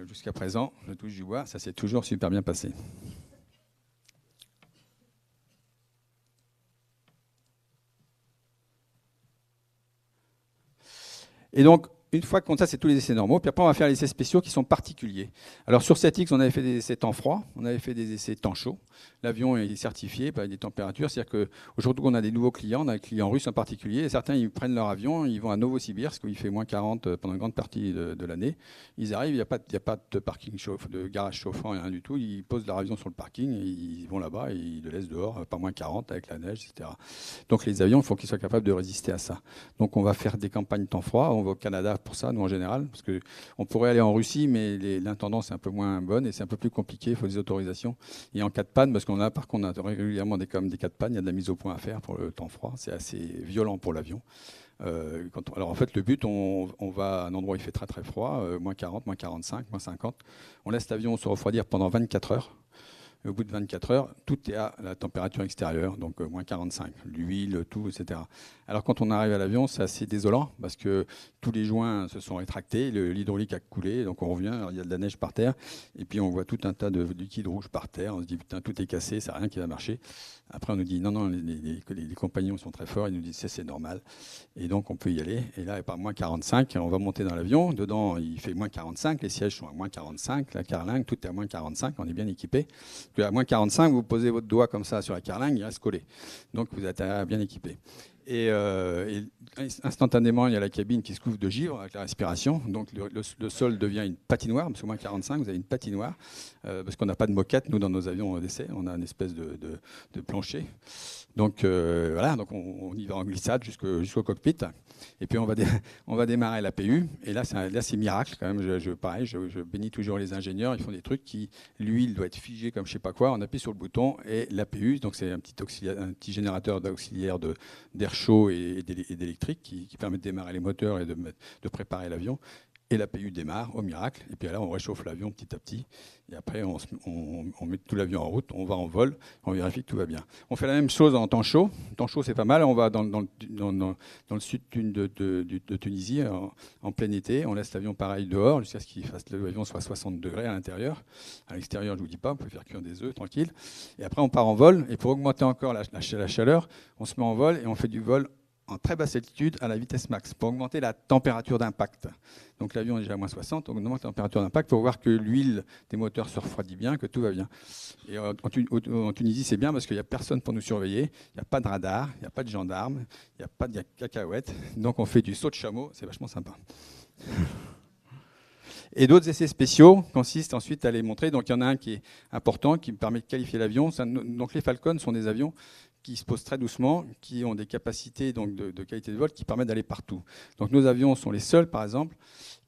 jusqu'à présent, je touche du bois, ça s'est toujours super bien passé. Et donc, une fois qu'on ça, c'est tous les essais normaux. Puis après, on va faire les essais spéciaux qui sont particuliers. Alors, sur 7X, on avait fait des essais temps froid, on avait fait des essais temps chaud. L'avion est certifié par des températures. C'est-à-dire qu'aujourd'hui, on a des nouveaux clients, on a des clients russes en particulier. Et certains, ils prennent leur avion, ils vont à Novosibirsk, où il fait moins 40 pendant une grande partie de l'année. Ils arrivent, il n'y a pas de parking de garage chauffant, rien du tout. Ils posent leur avion sur le parking, ils vont là-bas et ils le laissent dehors, pas moins 40 avec la neige, etc. Donc, les avions, il faut qu'ils soient capables de résister à ça. Donc, on va faire des campagnes temps froid. On va au Canada pour ça, nous en général, parce qu'on pourrait aller en Russie, mais l'intendance est un peu moins bonne et c'est un peu plus compliqué, il faut des autorisations. Et en cas de panne, parce qu'on a régulièrement des cas de panne, il y a de la mise au point à faire pour le temps froid, c'est assez violent pour l'avion. Alors en fait, le but, on va à un endroit où il fait très très froid, moins 40, moins 45, moins 50. On laisse l'avion se refroidir pendant 24 heures. Et au bout de 24 heures, tout est à la température extérieure, donc moins 45, l'huile, tout, etc. Alors quand on arrive à l'avion, c'est assez désolant parce que tous les joints se sont rétractés, l'hydraulique a coulé, donc on revient, alors il y a de la neige par terre, et puis on voit tout un tas de liquide rouge par terre, on se dit putain, tout est cassé, ça n'a rien qui va marcher. Après on nous dit non, les compagnons sont très forts, ils nous disent c'est normal, et donc on peut y aller. Et là, par moins 45, on va monter dans l'avion, dedans il fait moins 45, les sièges sont à moins 45, la carlingue, tout est à moins 45, on est bien équipé. À moins 45, vous posez votre doigt comme ça sur la carlingue, il reste collé. Donc vous êtes bien équipé. Et instantanément, il y a la cabine qui se couvre de givre avec la respiration. Donc le sol devient une patinoire, parce qu'au moins 45, vous avez une patinoire, parce qu'on n'a pas de moquette, nous, dans nos avions d'essai. On a une espèce de plancher. Donc voilà, donc on y va en glissade jusqu'au cockpit. Et puis on va démarrer l'APU. Et là, c'est miracle quand même. Pareil, je bénis toujours les ingénieurs. Ils font des trucs qui, l'huile doit être figée comme je sais pas quoi. On appuie sur le bouton et l'APU, donc c'est un petit générateur d'auxiliaire d'air chaud et d'électrique qui permet de démarrer les moteurs et de préparer l'avion. Et l'APU démarre au miracle. Et puis là, on réchauffe l'avion petit à petit. Et après, on met tout l'avion en route, on va en vol, on vérifie que tout va bien. On fait la même chose en temps chaud. Temps chaud, c'est pas mal. On va dans le sud de Tunisie, en plein été. On laisse l'avion pareil dehors jusqu'à ce que l'avion soit à 60 degrés à l'intérieur. À l'extérieur, je ne vous dis pas, on peut faire cuire des œufs, tranquille. Et après, on part en vol. Et pour augmenter encore la chaleur, on se met en vol et on fait du vol en très basse altitude à la vitesse max pour augmenter la température d'impact. Donc l'avion est déjà à moins 60, on augmente la température d'impact pour voir que l'huile des moteurs se refroidit bien, que tout va bien. Et en Tunisie, c'est bien parce qu'il n'y a personne pour nous surveiller, il n'y a pas de radar, il n'y a pas de gendarmes, il n'y a pas de cacahuètes. Donc on fait du saut de chameau, c'est vachement sympa. Et d'autres essais spéciaux consistent ensuite à les montrer. Donc il y en a un qui est important, qui me permet de qualifier l'avion. Donc les Falcon sont des avions qui se posent très doucement, qui ont des capacités donc, de qualité de vol qui permettent d'aller partout. Donc nos avions sont les seuls, par exemple,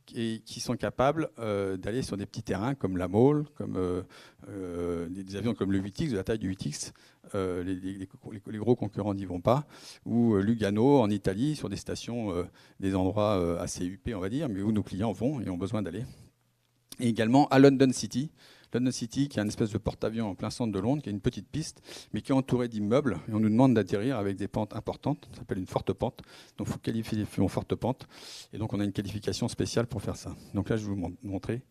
qui sont capables d'aller sur des petits terrains comme la Mole, comme des avions comme le 8X, de la taille du 8X. Les gros concurrents n'y vont pas. Ou Lugano, en Italie, sur des stations, des endroits assez huppés, on va dire, mais où nos clients vont et ont besoin d'aller. Et également à London City, qui est une espèce de porte-avions en plein centre de Londres, qui est une petite piste, mais qui est entourée d'immeubles. Et on nous demande d'atterrir avec des pentes importantes. Ça s'appelle une forte pente. Donc il faut qualifier les flux en forte pente. Et donc on a une qualification spéciale pour faire ça. Donc là, je vais vous montrer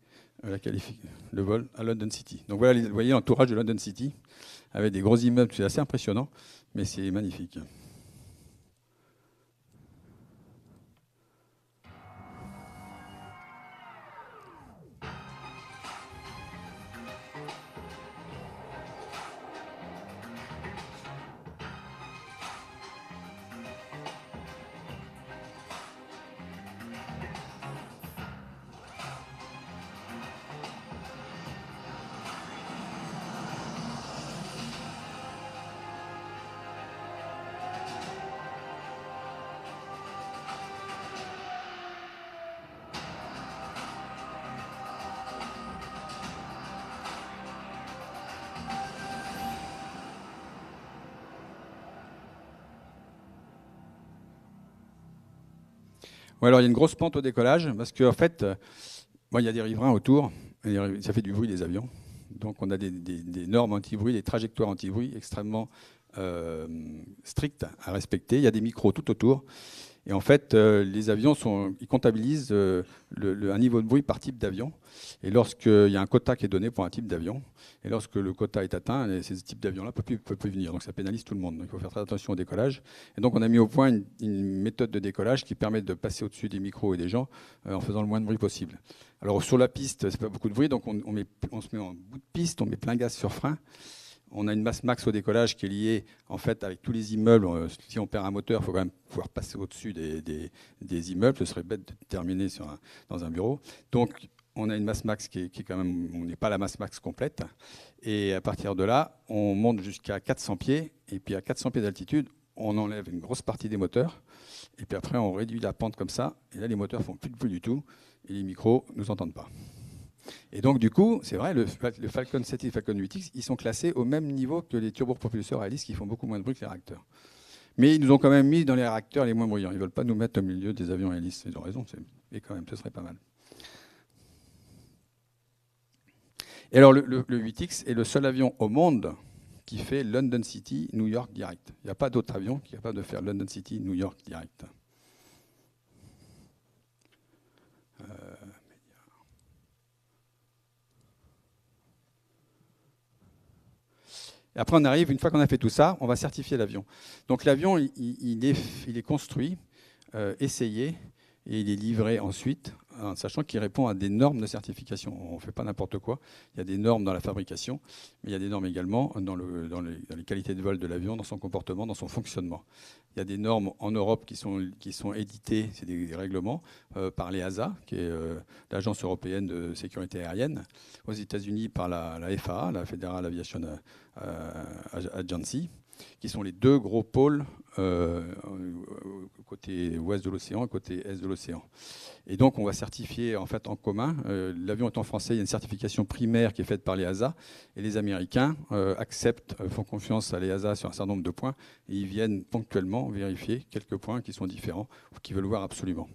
le vol à London City. Donc voilà, vous voyez l'entourage de London City, avec des gros immeubles. C'est assez impressionnant, mais c'est magnifique. Ouais, alors il y a une grosse pente au décollage parce qu'en fait, il y a des riverains autour, et ça fait du bruit des avions. Donc on a des normes anti-bruit, des trajectoires anti-bruit extrêmement strictes à respecter. Il y a des micros tout autour. Et en fait, les avions, ils comptabilisent un niveau de bruit par type d'avion. Et lorsqu'il y a un quota qui est donné pour un type d'avion, et lorsque le quota est atteint, ces types d'avions-là ne peuvent plus venir. Donc ça pénalise tout le monde. Donc il faut faire très attention au décollage. Et donc on a mis au point une méthode de décollage qui permet de passer au-dessus des micros et des gens en faisant le moins de bruit possible. Alors sur la piste, c'est pas beaucoup de bruit, donc on se met en bout de piste, on met plein gaz sur frein. On a une masse max au décollage qui est liée en fait avec tous les immeubles. Si on perd un moteur, il faut quand même pouvoir passer au-dessus des immeubles. Ce serait bête de terminer dans un bureau. Donc on a une masse max qui est quand même, on n'est pas la masse max complète. Et à partir de là, on monte jusqu'à 400 pieds. Et puis à 400 pieds d'altitude, on enlève une grosse partie des moteurs. Et puis après, on réduit la pente comme ça. Et là, les moteurs font plus de bruit du tout. Et les micros ne nous entendent pas. Et donc, du coup, c'est vrai, le Falcon 7 et le Falcon 8X, ils sont classés au même niveau que les turbopropulseurs à hélice qui font beaucoup moins de bruit que les réacteurs. Mais ils nous ont quand même mis dans les réacteurs les moins bruyants. Ils ne veulent pas nous mettre au milieu des avions à hélice. Ils ont raison, mais quand même, ce serait pas mal. Et alors, le 8X est le seul avion au monde qui fait London City, New York direct. Il n'y a pas d'autre avion qui est capable de faire London City, New York direct. Et après, on arrive, une fois qu'on a fait tout ça, on va certifier l'avion. Donc l'avion, il est construit, essayé, et il est livré ensuite, en sachant qu'il répond à des normes de certification. On ne fait pas n'importe quoi. Il y a des normes dans la fabrication, mais il y a des normes également dans les qualités de vol de l'avion, dans son comportement, dans son fonctionnement. Il y a des normes en Europe qui sont éditées, c'est des règlements, par l'EASA, qui est l'Agence européenne de sécurité aérienne, aux États-Unis par la FAA, la Federal Aviation Agency, qui sont les deux gros pôles côté ouest de l'océan et côté est de l'océan. Et donc, on va certifier en fait en commun. L'avion étant français, il y a une certification primaire qui est faite par l'EASA. Et les Américains font confiance à l'EASA sur un certain nombre de points. Et ils viennent ponctuellement vérifier quelques points qui sont différents ou qu'ils veulent voir absolument.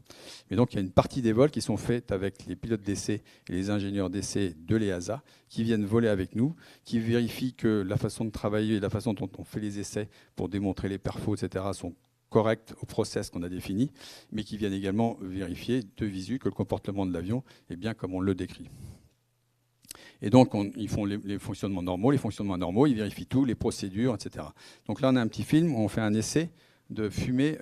Mais donc, il y a une partie des vols qui sont faits avec les pilotes d'essai et les ingénieurs d'essai de l'EASA qui viennent voler avec nous, qui vérifient que la façon de travailler et la façon dont on fait les essais pour démontrer les perfos, etc., sont corrects au process qu'on a défini, mais qui viennent également vérifier de visu que le comportement de l'avion est bien comme on le décrit. Et donc, ils font les fonctionnements normaux. Les fonctionnements anormaux, ils vérifient tout, les procédures, etc. Donc là, on a un petit film où on fait un essai de fumée,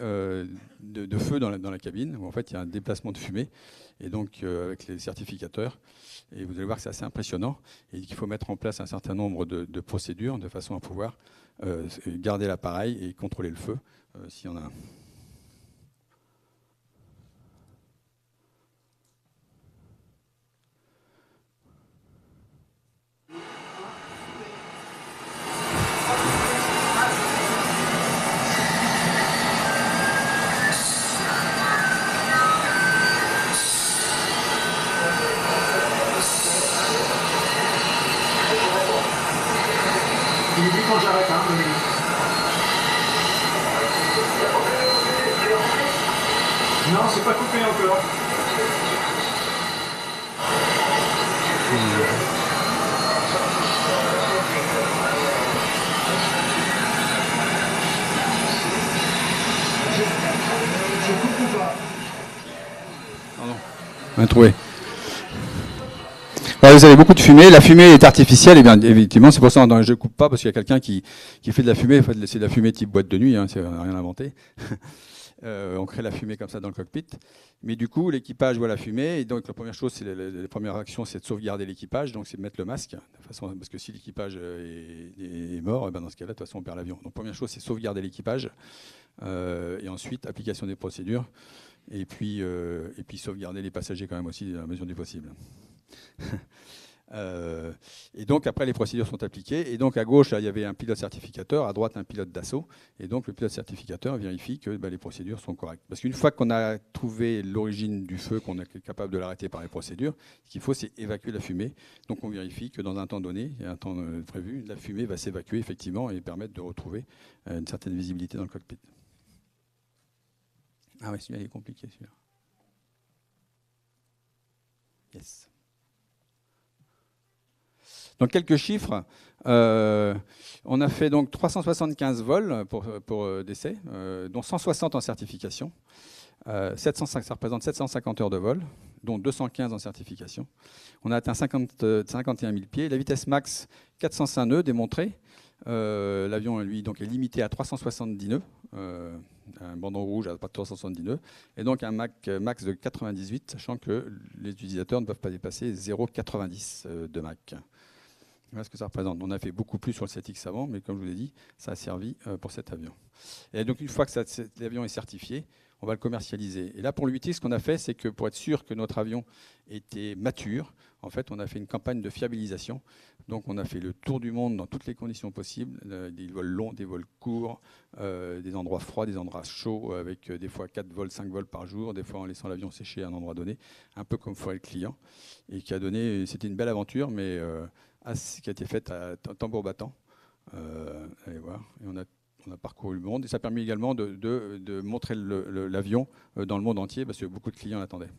de feu dans la cabine, où en fait, il y a un déplacement de fumée, et donc avec les certificateurs. Et vous allez voir que c'est assez impressionnant, et qu'il faut mettre en place un certain nombre de procédures de façon à pouvoir garder l'appareil et contrôler le feu s'il y en a un. Non, c'est pas coupé encore. Je coupe ou pas? Pardon. On a trouvé. Alors, vous avez beaucoup de fumée. La fumée est artificielle, et bien effectivement, c'est pour ça que je ne coupe pas, parce qu'il y a quelqu'un qui fait de la fumée. En fait, c'est de la fumée type boîte de nuit, hein, on n'a rien inventé. On crée la fumée comme ça dans le cockpit. Mais du coup, l'équipage voit la fumée. Et donc, la première chose, la première action, c'est de sauvegarder l'équipage. Donc, c'est de mettre le masque. De façon, parce que si l'équipage est mort, ben dans ce cas-là, de toute façon, on perd l'avion. Donc, première chose, c'est sauvegarder l'équipage. Et ensuite, application des procédures. Et puis sauvegarder les passagers quand même aussi, à la mesure du possible. Et donc après les procédures sont appliquées, et donc à gauche là, il y avait un pilote certificateur, à droite un pilote d'assaut, et donc le pilote certificateur vérifie que les procédures sont correctes. Parce qu'une fois qu'on a trouvé l'origine du feu, qu'on est capable de l'arrêter par les procédures, ce qu'il faut, c'est évacuer la fumée. Donc on vérifie que dans un temps donné, il y a un temps prévu, la fumée va s'évacuer effectivement et permettre de retrouver une certaine visibilité dans le cockpit. Ah oui, celui-là il est compliqué celui-là. Yes. Donc quelques chiffres. On a fait donc 375 vols pour d'essai, dont 160 en certification. 705, ça représente 750 heures de vol, dont 215 en certification. On a atteint 51 000 pieds. La vitesse max, 405 nœuds démontrée. L'avion, lui, donc, est limité à 370 nœuds. Un bandeau rouge à 370 nœuds. Et donc un max de 98, sachant que les utilisateurs ne peuvent pas dépasser 0,90 de Mach. Voilà ce que ça représente. On a fait beaucoup plus sur le 7X avant, mais comme je vous l'ai dit, ça a servi pour cet avion. Et donc une fois que l'avion est certifié, on va le commercialiser. Et là, pour le 8X, ce qu'on a fait, c'est que pour être sûr que notre avion était mature, en fait, on a fait une campagne de fiabilisation. Donc on a fait le tour du monde dans toutes les conditions possibles, des vols longs, des vols courts, des endroits froids, des endroits chauds, avec des fois 4 vols, 5 vols par jour, des fois en laissant l'avion sécher à un endroit donné, un peu comme ferait le client. Et qui a donné, c'était une belle aventure, mais qui a été faite à tambour battant. Allez voir. Et on a parcouru le monde. Et ça a permis également de montrer l'avion dans le monde entier, parce que beaucoup de clients l'attendaient.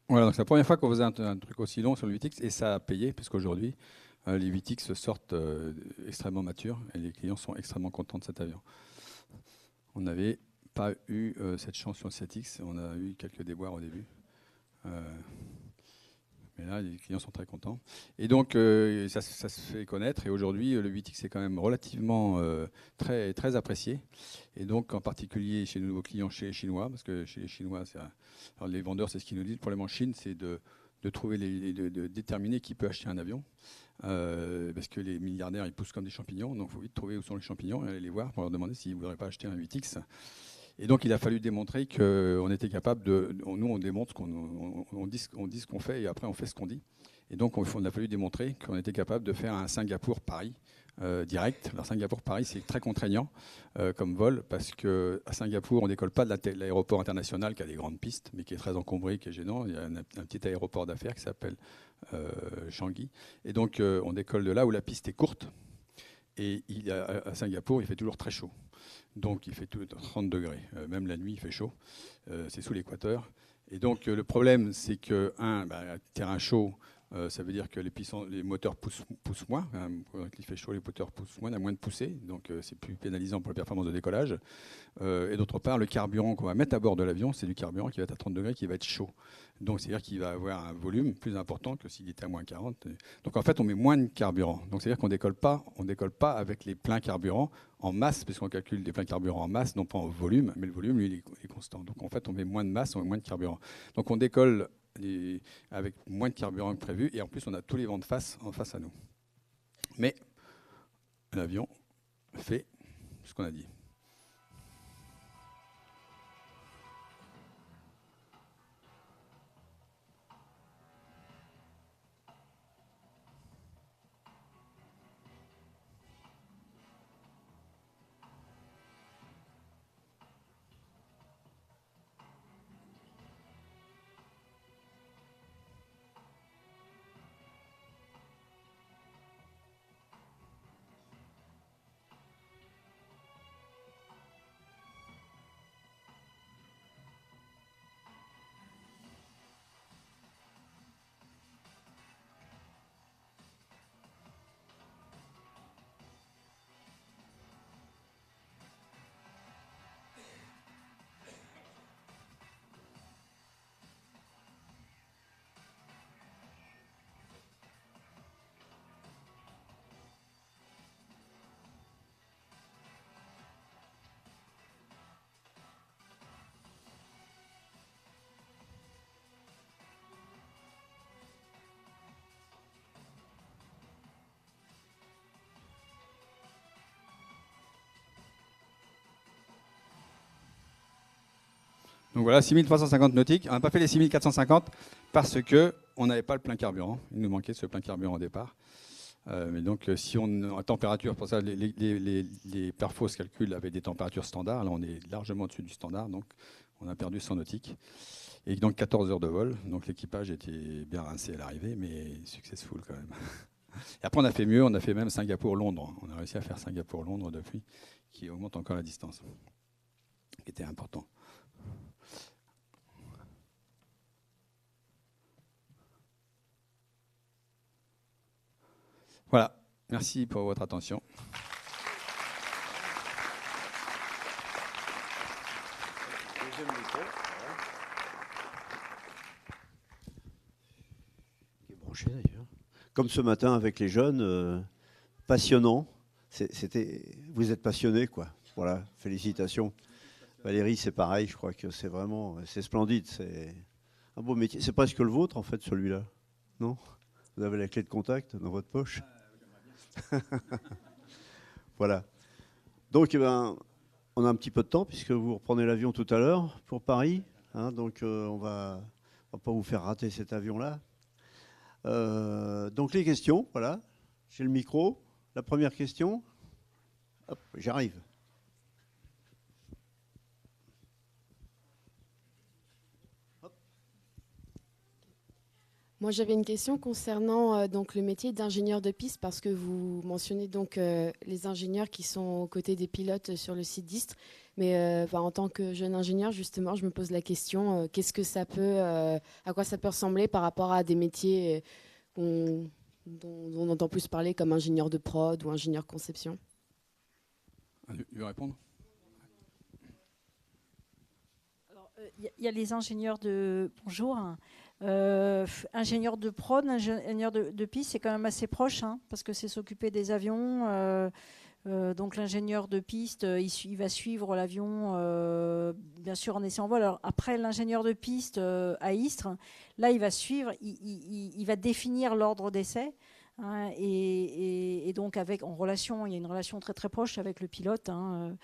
Voilà, donc c'est la première fois qu'on faisait un truc aussi long sur le 8X, et ça a payé, puisqu'aujourd'hui, les 8X sortent extrêmement matures, et les clients sont extrêmement contents de cet avion. On n'avait pas eu cette chance sur le 7X, on a eu quelques déboires au début. Mais là, les clients sont très contents. Et donc, ça se fait connaître. Et aujourd'hui, le 8X est quand même relativement très, très apprécié. Et donc, en particulier chez nos nouveaux clients, chez les Chinois, parce que chez les Chinois, alors les vendeurs, c'est ce qu'ils nous disent. Le problème en Chine, c'est de trouver, de déterminer qui peut acheter un avion. Parce que les milliardaires, ils poussent comme des champignons. Donc, il faut vite trouver où sont les champignons et aller les voir pour leur demander s'ils ne voudraient pas acheter un 8X. Et donc, il a fallu démontrer qu'on était capable nous, on démontre on dit ce qu'on fait et après, on fait ce qu'on dit. Et donc, on a fallu démontrer qu'on était capable de faire un Singapour-Paris direct. Alors, Singapour-Paris, c'est très contraignant comme vol parce qu'à Singapour, on ne décolle pas de l'aéroport international qui a des grandes pistes, mais qui est très encombré, qui est gênant. Il y a un petit aéroport d'affaires qui s'appelle Changi. Et donc, on décolle de là où la piste est courte. Et à Singapour, il fait toujours très chaud. Donc, il fait 30 degrés. Même la nuit, il fait chaud. C'est sous l'équateur. Et donc, le problème, c'est que, terrain chaud, ça veut dire que les moteurs poussent moins. Quand il fait chaud, les moteurs poussent moins, il y a moins de poussée. Donc, c'est plus pénalisant pour la performance de décollage. Et d'autre part, le carburant qu'on va mettre à bord de l'avion, c'est du carburant qui va être à 30 degrés, qui va être chaud. Donc, c'est-à-dire qu'il va avoir un volume plus important que s'il était à moins 40. Donc, en fait, on met moins de carburant. Donc, c'est-à-dire qu'on décolle pas avec les pleins carburants en masse, puisqu'on calcule des pleins carburants en masse, non pas en volume, mais le volume, lui, il est constant. Donc, en fait, on met moins de masse, on met moins de carburant. Donc, on décolle avec moins de carburant que prévu, et en plus on a tous les vents de face en face à nous. Mais l'avion fait ce qu'on a dit. Donc voilà, 6350 nautiques. On n'a pas fait les 6450 parce qu'on n'avait pas le plein carburant. Il nous manquait ce plein carburant au départ. Mais donc, si on a température, pour ça, les perfos se calculent avec des températures standards. Là, on est largement au-dessus du standard, donc on a perdu 100 nautiques. Et donc, 14 heures de vol. Donc, l'équipage était bien rincé à l'arrivée, mais successful quand même. Et après, on a fait mieux. On a fait même Singapour-Londres. On a réussi à faire Singapour-Londres depuis, qui augmente encore la distance, qui était important. Voilà, merci pour votre attention. Qui est branché d'ailleurs. Comme ce matin avec les jeunes, passionnant. Vous êtes passionnés, quoi. Voilà, félicitations. Valérie, c'est pareil, je crois que c'est splendide. C'est un beau métier. C'est presque le vôtre, en fait, celui-là. Non ? Vous avez la clé de contact dans votre poche ? Voilà. Donc, on a un petit peu de temps puisque vous reprenez l'avion tout à l'heure pour Paris. Hein, donc, on va pas vous faire rater cet avion-là. Donc, les questions, voilà. J'ai le micro. La première question. Hop, j'arrive. Moi, j'avais une question concernant donc le métier d'ingénieur de piste, parce que vous mentionnez donc les ingénieurs qui sont aux côtés des pilotes sur le site d'Istres. Mais en tant que jeune ingénieur, justement, je me pose la question qu'est-ce que ça peut, à quoi ça peut ressembler par rapport à des métiers dont on entend plus parler, comme ingénieur de prod ou ingénieur conception? Tu veux répondre? Il y a les ingénieurs de... Bonjour. Ingénieur de prod, ingénieur de piste, c'est quand même assez proche, hein, parce que c'est s'occuper des avions. Donc l'ingénieur de piste, il va suivre l'avion, bien sûr en essai en vol. Alors, après l'ingénieur de piste à Istres, là il va suivre, il va définir l'ordre d'essai. Hein, et donc il y a une relation très très proche avec le pilote, hein,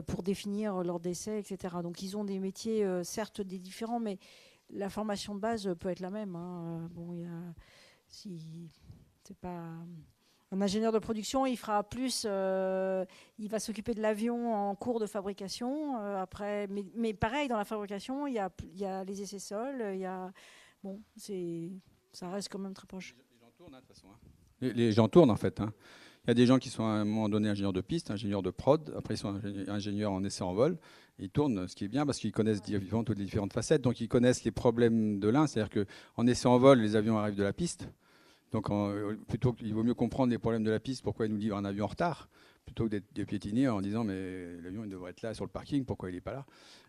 pour définir l'ordre d'essai, etc. Donc ils ont des métiers certes des différents, mais la formation de base peut être la même. Hein. Bon, c'est pas un ingénieur de production, il fera plus, il va s'occuper de l'avion en cours de fabrication. Après, mais pareil, dans la fabrication, il y a les essais sols, ça reste quand même très proche. Les gens tournent, hein, de toute façon. Hein. Les gens tournent en fait. Hein. Il y a des gens qui sont à un moment donné ingénieurs de piste, ingénieurs de prod, après ils sont ingénieurs en essai en vol. Ils tournent, ce qui est bien parce qu'ils connaissent toutes les différentes facettes. Donc ils connaissent les problèmes de l'un, c'est-à-dire qu'en essai en vol, les avions arrivent de la piste. Donc plutôt qu'il vaut mieux comprendre les problèmes de la piste, pourquoi ils nous livrent un avion en retard, plutôt que de piétiner en disant mais l'avion il devrait être là sur le parking, pourquoi il n'est pas là?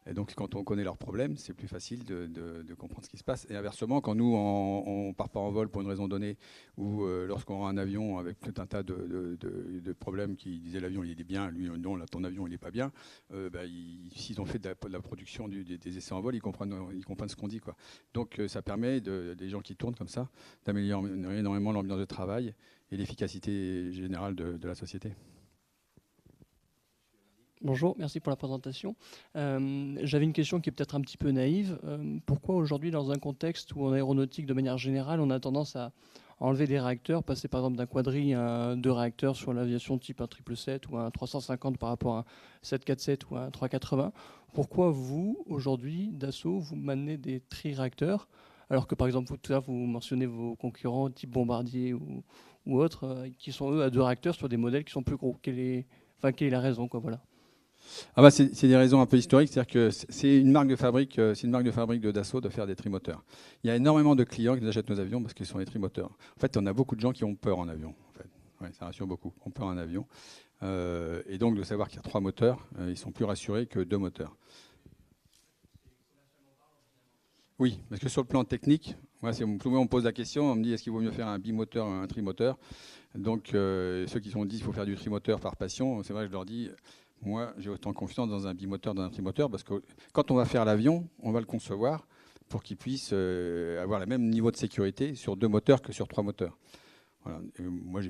Et donc quand on connaît leurs problèmes, c'est plus facile de comprendre ce qui se passe. Et inversement, quand nous on ne part pas en vol pour une raison donnée, ou lorsqu'on a un avion avec tout un tas de problèmes qui disaient l'avion il est bien, lui non, là, ton avion il n'est pas bien, s'ils ont fait de la production des essais en vol, ils comprennent ce qu'on dit, quoi. Donc ça permet des gens qui tournent comme ça d'améliorer énormément l'ambiance de travail et l'efficacité générale de la société. Bonjour, merci pour la présentation. J'avais une question qui est peut-être un petit peu naïve. Pourquoi aujourd'hui, dans un contexte où en aéronautique, de manière générale, on a tendance à enlever des réacteurs, passer par exemple d'un quadri à 2 réacteurs sur l'aviation type un 777 ou un 350 par rapport à un 747 ou un 380, pourquoi vous, aujourd'hui, Dassault, vous maintenez des tri-réacteurs, alors que par exemple, vous mentionnez vos concurrents type Bombardier ou autres, qui sont eux à 2 réacteurs sur des modèles qui sont plus gros. Quelle est la raison, quoi, voilà. C'est des raisons un peu historiques, c'est-à-dire que c'est une marque de fabrique de Dassault de faire des trimoteurs. Il y a énormément de clients qui nous achètent nos avions parce qu'ils sont des trimoteurs. En fait, on a beaucoup de gens qui ont peur en avion. En fait. Ouais, ça rassure beaucoup, ont peur en avion. Et donc de savoir qu'il y a 3 moteurs, ils sont plus rassurés que 2 moteurs. Oui, parce que sur le plan technique, moi, on me pose la question, on me dit est-ce qu'il vaut mieux faire un bimoteur ou un trimoteur? Donc ceux qui ont dit qu'il faut faire du trimoteur par passion, c'est vrai que je leur dis... Moi, j'ai autant confiance dans un bimoteur, dans un trimoteur, parce que quand on va faire l'avion, on va le concevoir pour qu'il puisse avoir le même niveau de sécurité sur 2 moteurs que sur 3 moteurs. Voilà. Moi,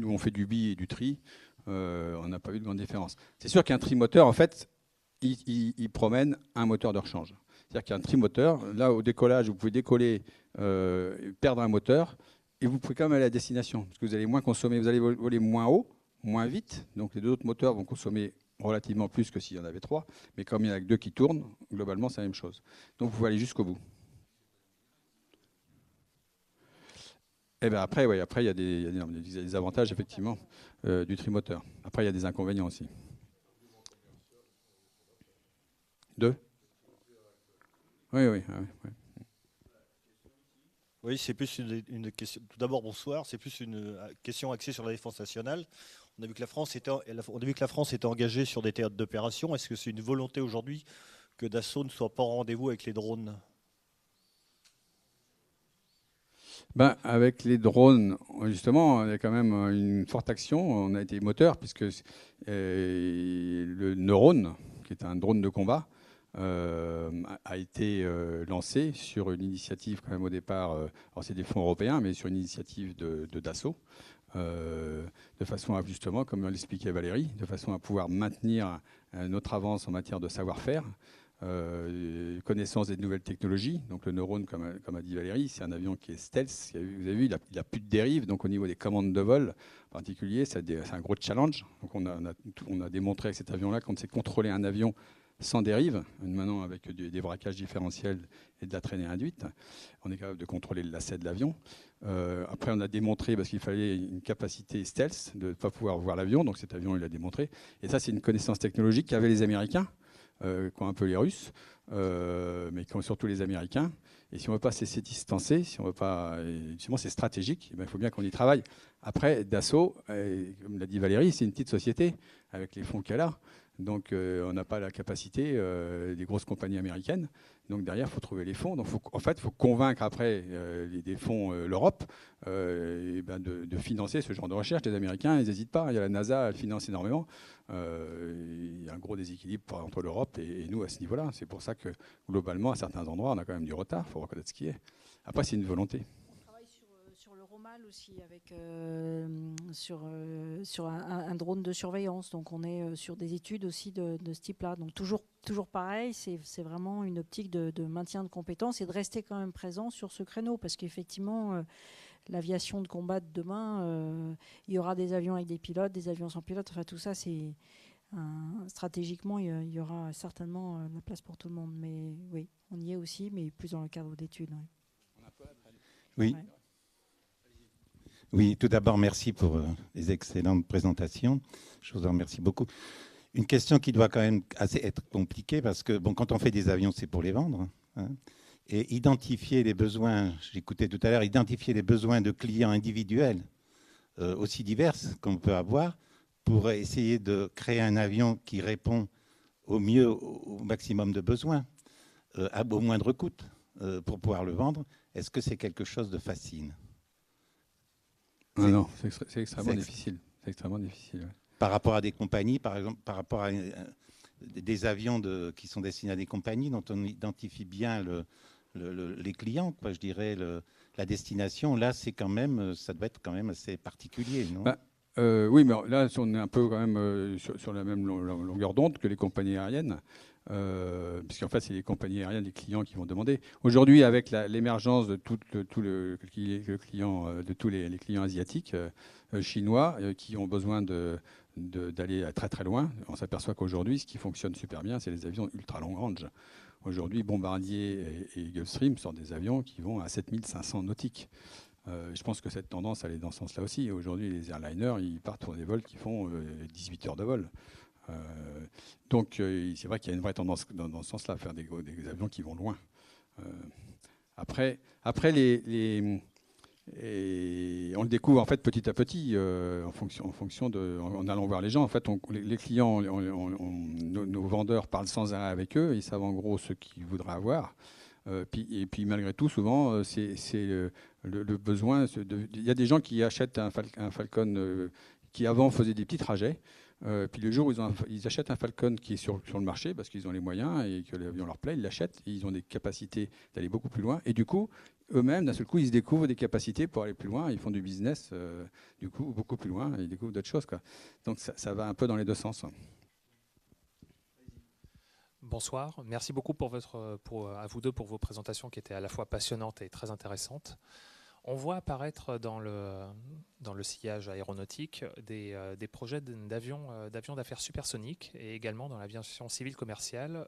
on fait du bi et du tri, on n'a pas vu de grande différence. C'est sûr qu'un trimoteur, en fait, il promène un moteur de rechange. C'est-à-dire qu'un trimoteur, là, au décollage, vous pouvez décoller, perdre un moteur, et vous pouvez quand même aller à la destination, parce que vous allez moins consommer, vous allez voler moins haut, moins vite, donc les 2 autres moteurs vont consommer relativement plus que s'il y en avait 3, mais comme il n'y en a que 2 qui tournent, globalement c'est la même chose. Donc vous pouvez aller jusqu'au bout. Et bien après, il y a des avantages effectivement du trimoteur. Après il y a des inconvénients aussi. 2 ? Oui. Oui, c'est plus une question. Tout d'abord, bonsoir. C'est plus une question axée sur la défense nationale. On a vu que la France était engagée sur des théâtres d'opération. Est-ce que c'est une volonté aujourd'hui que Dassault ne soit pas au rendez-vous avec les drones? Avec les drones, justement, il y a quand même une forte action. On a été moteur, puisque le Neurone, qui est un drone de combat, a été lancé sur une initiative quand même au départ, alors c'est des fonds européens, mais sur une initiative de Dassault, de façon à justement, comme l'expliquait Valérie, de façon à pouvoir maintenir notre avance en matière de savoir-faire, connaissance des nouvelles technologies. Donc le Neurone, comme a dit Valérie, c'est un avion qui est stealth. Vous avez vu, il n'a plus de dérive, donc au niveau des commandes de vol en particulier, c'est un gros challenge. Donc on a démontré avec cet avion-là qu'on sait contrôler un avion sans dérive, maintenant avec des braquages différentiels et de la traînée induite. On est capable de contrôler le lacet de l'avion. Après, on a démontré, parce qu'il fallait une capacité stealth, de ne pas pouvoir voir l'avion, donc cet avion, il l'a démontré. Et ça, c'est une connaissance technologique qu'avaient les Américains, qu'ont un peu les Russes, mais qu'ont surtout les Américains. Et si on ne veut pas se laisser distancer, si on veut pas, justement, c'est stratégique, il faut bien qu'on y travaille. Après, Dassault, comme l'a dit Valérie, c'est une petite société avec les fonds qu'elle a. Donc, on n'a pas la capacité des grosses compagnies américaines. Donc, derrière, il faut trouver les fonds. Donc, il faut convaincre après des fonds, l'Europe, de financer ce genre de recherche. Les Américains, ils n'hésitent pas. Il y a la NASA, elle finance énormément. Il y a un gros déséquilibre entre l'Europe et nous à ce niveau-là. C'est pour ça que, globalement, à certains endroits, on a quand même du retard. Il faut reconnaître ce qui est. Après, c'est une volonté. Sur le Romal aussi, avec, sur un drone de surveillance. Donc on est sur des études aussi de ce type-là. Donc toujours pareil, c'est vraiment une optique de maintien de compétences et de rester quand même présent sur ce créneau. Parce qu'effectivement, l'aviation de combat de demain, il y aura des avions avec des pilotes, des avions sans pilote. Enfin tout ça, c'est stratégiquement, il y aura certainement la place pour tout le monde. Mais oui, on y est aussi, mais plus dans le cadre d'études. Oui. Ouais. Oui, tout d'abord, merci pour les excellentes présentations. Je vous en remercie beaucoup. Une question qui doit quand même assez être compliquée parce que quand on fait des avions, c'est pour les vendre. Hein, et identifier les besoins, j'écoutais tout à l'heure, identifier les besoins de clients individuels aussi divers qu'on peut avoir, pour essayer de créer un avion qui répond au mieux au maximum de besoins, au moindre coût, pour pouvoir le vendre, est-ce que c'est quelque chose de facile? Non, c'est extrêmement difficile. C'est extrêmement difficile. Ouais. Par rapport à des compagnies, par exemple, par rapport à des avions qui sont destinés à des compagnies dont on identifie bien les clients, quoi, je dirais, la destination, là, c'est quand même, ça doit être quand même assez particulier, non? Oui, mais là, on est un peu quand même sur la même longueur d'onde que les compagnies aériennes, puisqu'en fait, c'est les compagnies aériennes, les clients qui vont demander. Aujourd'hui, avec l'émergence de tous les clients asiatiques, chinois, qui ont besoin d'aller très très loin, on s'aperçoit qu'aujourd'hui, ce qui fonctionne super bien, c'est les avions ultra long range. Aujourd'hui, Bombardier et Gulfstream sont des avions qui vont à 7500 nautiques. Je pense que cette tendance, elle est dans ce sens-là aussi. Aujourd'hui, les airliners, ils partent pour des vols qui font 18 heures de vol. Donc, c'est vrai qu'il y a une vraie tendance dans ce sens-là, à faire des avions qui vont loin. Après on le découvre en fait petit à petit, en fonction en allant voir les gens. En fait, les clients, nos vendeurs parlent sans arrêt avec eux. Ils savent en gros ce qu'ils voudraient avoir. Et puis malgré tout, souvent, c'est le besoin. Il y a des gens qui achètent un Falcon qui avant faisait des petits trajets. Puis le jour où ils achètent un Falcon qui est sur le marché parce qu'ils ont les moyens et que l'avion leur plaît, ils l'achètent et ils ont des capacités d'aller beaucoup plus loin. Et du coup, eux-mêmes, d'un seul coup, ils se découvrent des capacités pour aller plus loin. Ils font du business, du coup, beaucoup plus loin. Et ils découvrent d'autres choses, quoi. Donc ça va un peu dans les deux sens. Bonsoir, merci beaucoup à vous deux pour vos présentations qui étaient à la fois passionnantes et très intéressantes. On voit apparaître dans le sillage aéronautique des projets d'avions d'affaires supersoniques et également dans l'aviation civile commerciale.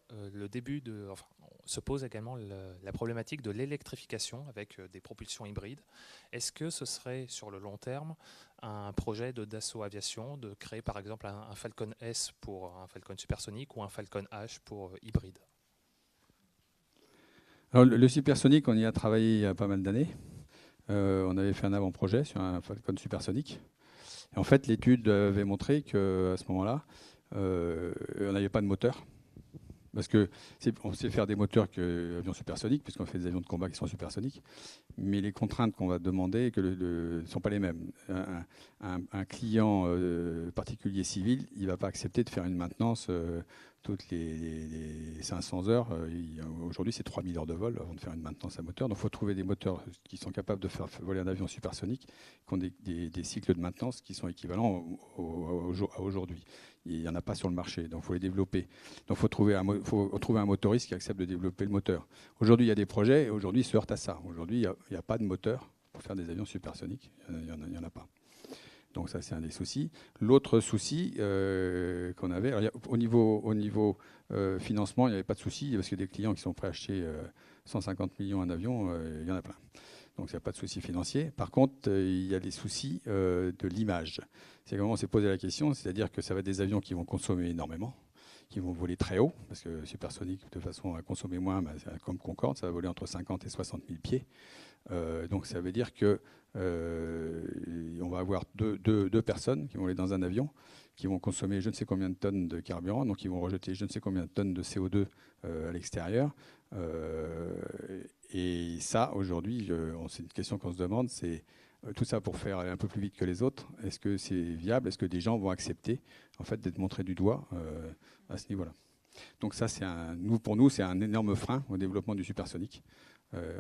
Se pose également la problématique de l'électrification avec des propulsions hybrides. Est-ce que ce serait sur le long terme un projet de Dassault Aviation de créer par exemple un Falcon S pour un Falcon supersonique ou un Falcon H pour hybride? Alors, le supersonique, on y a travaillé il y a pas mal d'années. On avait fait un avant-projet sur un Falcon supersonique. Et en fait, l'étude avait montré qu'à ce moment-là, on n'avait pas de moteur. Parce qu'on sait faire des moteurs qu'avions supersoniques, puisqu'on fait des avions de combat qui sont supersoniques. Mais les contraintes qu'on va demander ne sont pas les mêmes. Un client particulier civil, il ne va pas accepter de faire une maintenance toutes les 500 heures. Aujourd'hui, c'est 3000 heures de vol avant de faire une maintenance à moteur. Donc, il faut trouver des moteurs qui sont capables de faire voler un avion supersonique, qui ont des cycles de maintenance qui sont équivalents à aujourd'hui. Il n'y en a pas sur le marché, donc il faut les développer. Donc il faut trouver un motoriste qui accepte de développer le moteur. Aujourd'hui, il y a des projets, et aujourd'hui, ils se heurtent à ça. Aujourd'hui, il n'y a pas de moteur pour faire des avions supersoniques. Il n'y en a pas. Donc ça, c'est un des soucis. L'autre souci qu'on avait, alors, au niveau financement, il n'y avait pas de souci, parce que des clients qui sont prêts à acheter 150 millions un avion, il y en a plein. Donc il n'y a pas de souci financier. Par contre, il y a des soucis de l'image. C'est comment on s'est posé la question, c'est-à-dire que ça va être des avions qui vont consommer énormément, qui vont voler très haut, parce que supersonique, de façon à consommer moins, comme Concorde, ça va voler entre 50 et 60 000 pieds. Donc ça veut dire que on va avoir deux personnes qui vont aller dans un avion, qui vont consommer je ne sais combien de tonnes de carburant, donc ils vont rejeter je ne sais combien de tonnes de CO2 à l'extérieur. Et ça, aujourd'hui, c'est une question qu'on se demande, c'est tout ça pour faire aller un peu plus vite que les autres. Est-ce que c'est viable? Est-ce que des gens vont accepter en fait, d'être montrés du doigt à ce niveau-là? Donc ça, pour nous, c'est un énorme frein au développement du supersonique,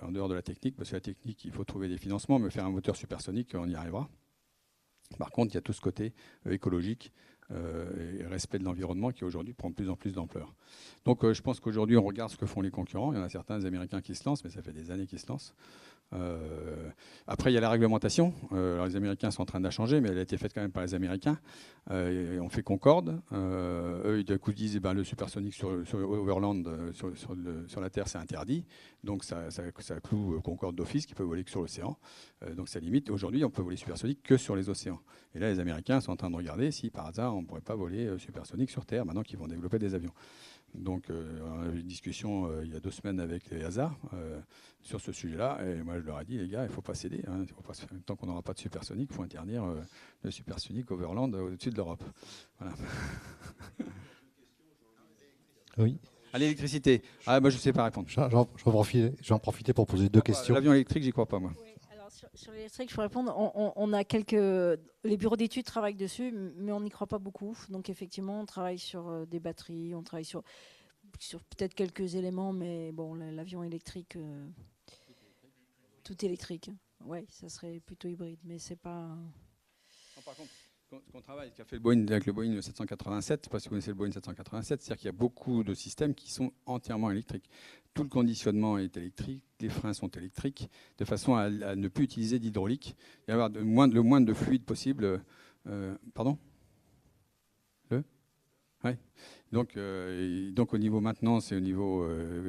en dehors de la technique, parce que la technique, il faut trouver des financements, mais faire un moteur supersonique, on y arrivera. Par contre, il y a tout ce côté écologique et respect de l'environnement qui aujourd'hui prend de plus en plus d'ampleur. Donc je pense qu'aujourd'hui, on regarde ce que font les concurrents. Il y en a certains des Américains qui se lancent, mais ça fait des années qu'ils se lancent. Après, il y a la réglementation. Alors, les Américains sont en train de la changer, mais elle a été faite quand même par les Américains. On fait Concorde. Eux, d'un coup, disent le supersonique sur Overland, sur la Terre, c'est interdit. Donc, ça cloue Concorde d'office qui peut voler que sur l'océan. Donc, ça limite. Aujourd'hui, on peut voler supersonique que sur les océans. Et là, les Américains sont en train de regarder si, par hasard, on ne pourrait pas voler supersonique sur Terre, maintenant qu'ils vont développer des avions. Donc, on a eu une discussion il y a 2 semaines avec les EASA sur ce sujet-là. Et moi, je leur ai dit, les gars, il ne faut pas céder. Hein, tant qu'on n'aura pas de supersonique, il faut interdire le supersonique overland au-dessus de l'Europe. Voilà. Oui. À l'électricité. Ah, moi, je ne sais pas répondre. J'en profitais pour poser 2 questions. L'avion électrique, j'y crois pas, moi. Oui, alors sur l'électrique, je peux répondre. On a les bureaux d'études travaillent dessus, mais on n'y croit pas beaucoup. Donc effectivement, on travaille sur des batteries, on travaille sur peut-être quelques éléments, mais bon, l'avion électrique, tout électrique. Oui, ça serait plutôt hybride, mais c'est pas. Non, par contre, ce qu'on travaille, qu'a fait le Boeing avec le Boeing 787, je ne sais pas si vous connaissez le Boeing 787, c'est-à-dire qu'il y a beaucoup de systèmes qui sont entièrement électriques. Tout le conditionnement est électrique, les freins sont électriques, de façon à ne plus utiliser d'hydraulique et avoir le moins de fluide possible. Pardon ? Ouais. Donc au niveau maintenance et au niveau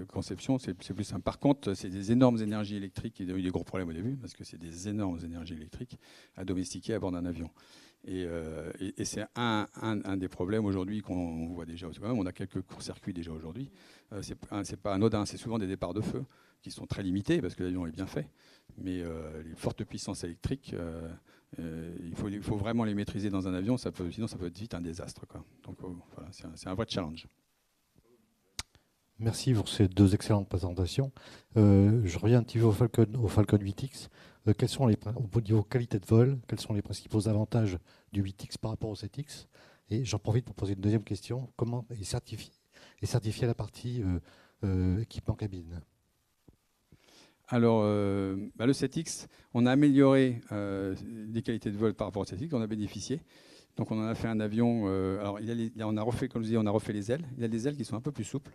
conception, c'est plus simple. Par contre, c'est des énormes énergies électriques. Il y a eu des gros problèmes au début parce que c'est des énormes énergies électriques à domestiquer à bord d'un avion. Et c'est un des problèmes aujourd'hui qu'on voit déjà. On a quelques courts-circuits déjà aujourd'hui. C'est pas anodin. C'est souvent des départs de feu qui sont très limités parce que l'avion est bien fait. Mais les fortes puissances électriques, il faut vraiment les maîtriser dans un avion. Sinon, ça peut être vite un désastre, quoi. Donc voilà, c'est un vrai challenge. Merci pour ces 2 excellentes présentations. Je reviens un petit peu au Falcon 8X. Quels sont au niveau qualité de vol, quels sont les principaux avantages du 8X par rapport au 7X? Et j'en profite pour poser une deuxième question. Comment est certifiée la partie équipement cabine? Alors, le 7X, on a amélioré les qualités de vol par rapport au 7X, on a bénéficié. Donc, on en a fait un avion. Alors, on a refait, comme je disais, on a refait les ailes. Il y a des ailes qui sont un peu plus souples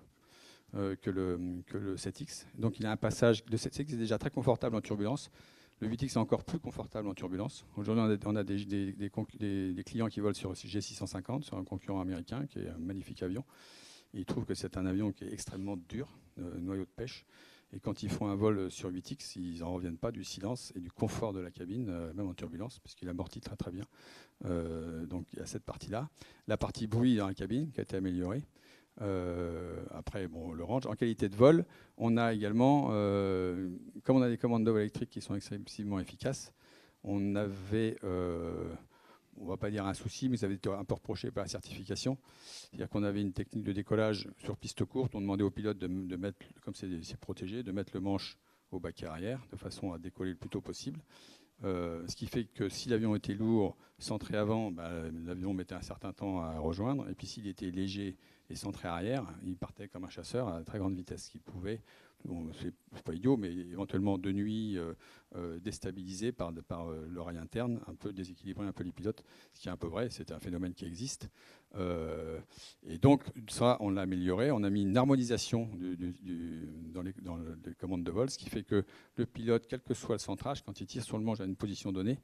que le 7X. Donc, il y a un passage. Le 7X est déjà très confortable en turbulence. Le 8X est encore plus confortable en turbulence. Aujourd'hui, on a des clients qui volent sur G650, sur un concurrent américain qui est un magnifique avion. Et ils trouvent que c'est un avion qui est extrêmement dur, noyau de pêche. Et quand ils font un vol sur 8X, ils n'en reviennent pas du silence et du confort de la cabine, même en turbulence, puisqu'il amortit très très bien. Donc il y a cette partie-là. La partie bruit dans la cabine qui a été améliorée. Après, bon, le range. En qualité de vol, on a également, comme on a des commandes de vol électriques qui sont excessivement efficaces, on avait, on ne va pas dire un souci, mais ça avait été un peu reproché par la certification. C'est-à-dire qu'on avait une technique de décollage sur piste courte. On demandait au pilote de mettre, comme c'est protégé, de mettre le manche au baquet arrière, de façon à décoller le plus tôt possible. Ce qui fait que si l'avion était lourd, centré avant, l'avion mettait un certain temps à rejoindre. Et puis s'il était léger et centré arrière, il partait comme un chasseur à très grande vitesse, ce qui pouvait, c'est pas idiot, mais éventuellement de nuit déstabiliser par l'oreille interne, un peu déséquilibrer un peu les pilotes, ce qui est un peu vrai, c'est un phénomène qui existe. Et donc ça, on l'a amélioré, on a mis une harmonisation dans les commandes de vol, ce qui fait que le pilote, quel que soit le centrage, quand il tire sur le manche à une position donnée,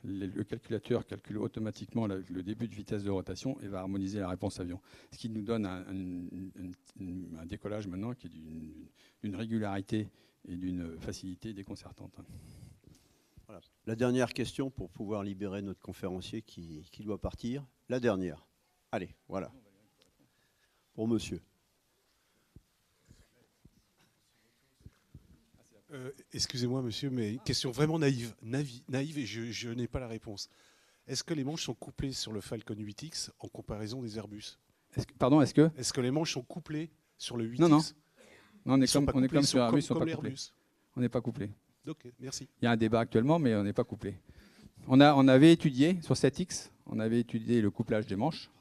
le calculateur calcule automatiquement le début de vitesse de rotation et va harmoniser la réponse avion. Ce qui nous donne un décollage maintenant qui est d'une régularité et d'une facilité déconcertante. Voilà. La dernière question pour pouvoir libérer notre conférencier qui doit partir. La dernière. Allez, voilà. Pour monsieur. Excusez-moi, monsieur, mais une question vraiment naïve et je n'ai pas la réponse. Est-ce que les manches sont couplées sur le Falcon 8X en comparaison des Airbus? Est-ce que les manches sont couplées sur le 8X? Non. On est comme sur Airbus, comme pas couplés. On n'est pas couplés. Ok, merci. Il y a un débat actuellement, mais on n'est pas couplés. On avait étudié sur 7X, on avait étudié le couplage des manches.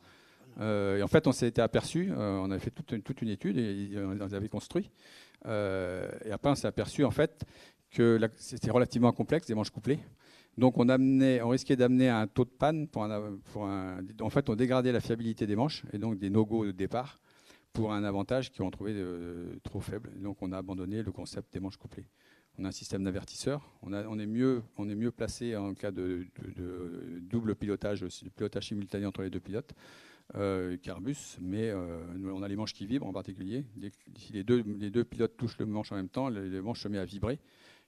Et en fait, on s'était aperçu, on avait fait toute une étude et on les avait construits. Et après, on s'est aperçu en fait que c'était relativement complexe, des manches couplées. Donc, on risquait d'amener à un taux de panne en fait, on dégradait la fiabilité des manches et donc des no-go de départ pour un avantage qu'on trouvait trop faible. Et donc, on a abandonné le concept des manches couplées. On a un système d'avertisseur. On est mieux placé en cas de double pilotage simultané entre les deux pilotes. qu'Airbus, mais on a les manches qui vibrent en particulier. Si les deux pilotes touchent le manche en même temps, le manche se met à vibrer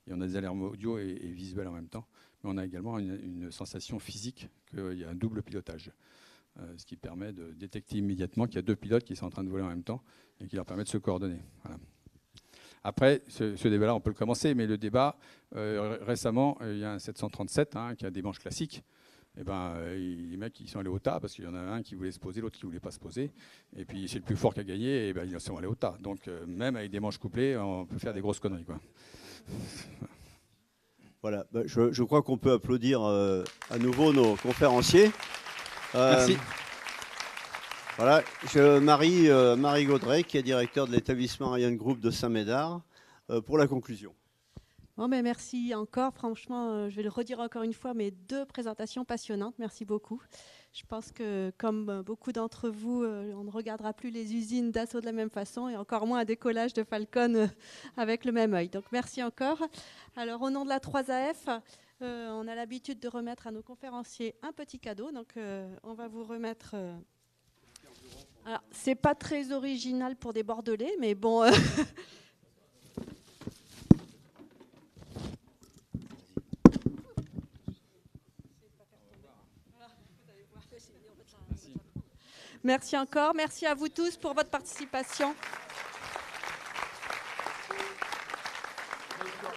et on a des alarmes audio et visuelles en même temps. Mais on a également une sensation physique qu'il y a un double pilotage. ce qui permet de détecter immédiatement qu'il y a 2 pilotes qui sont en train de voler en même temps et qui leur permet de se coordonner. Voilà. Après, ce débat-là, on peut le commencer, mais le débat, récemment, il y a un 737 qui a des manches classiques. Et les mecs, ils sont allés au tas parce qu'il y en a un qui voulait se poser, l'autre qui ne voulait pas se poser. Et puis, c'est le plus fort qui a gagné, et ils sont allés au tas. Donc, même avec des manches couplées, on peut faire des grosses conneries, quoi. Voilà, je crois qu'on peut applaudir à nouveau nos conférenciers. Merci. Voilà, Marie Gaudret, qui est directeur de l'établissement Ariane Group de Saint-Médard, pour la conclusion. Bon, mais merci encore. Franchement, je vais le redire encore une fois, mais 2 présentations passionnantes. Merci beaucoup. Je pense que, comme beaucoup d'entre vous, on ne regardera plus les usines Dassault de la même façon et encore moins un décollage de Falcon avec le même œil. Donc, merci encore. Alors, au nom de la 3AF, on a l'habitude de remettre à nos conférenciers un petit cadeau. Donc, on va vous remettre... Alors, c'est pas très original pour des Bordelais, mais bon... Merci encore. Merci à vous tous pour votre participation.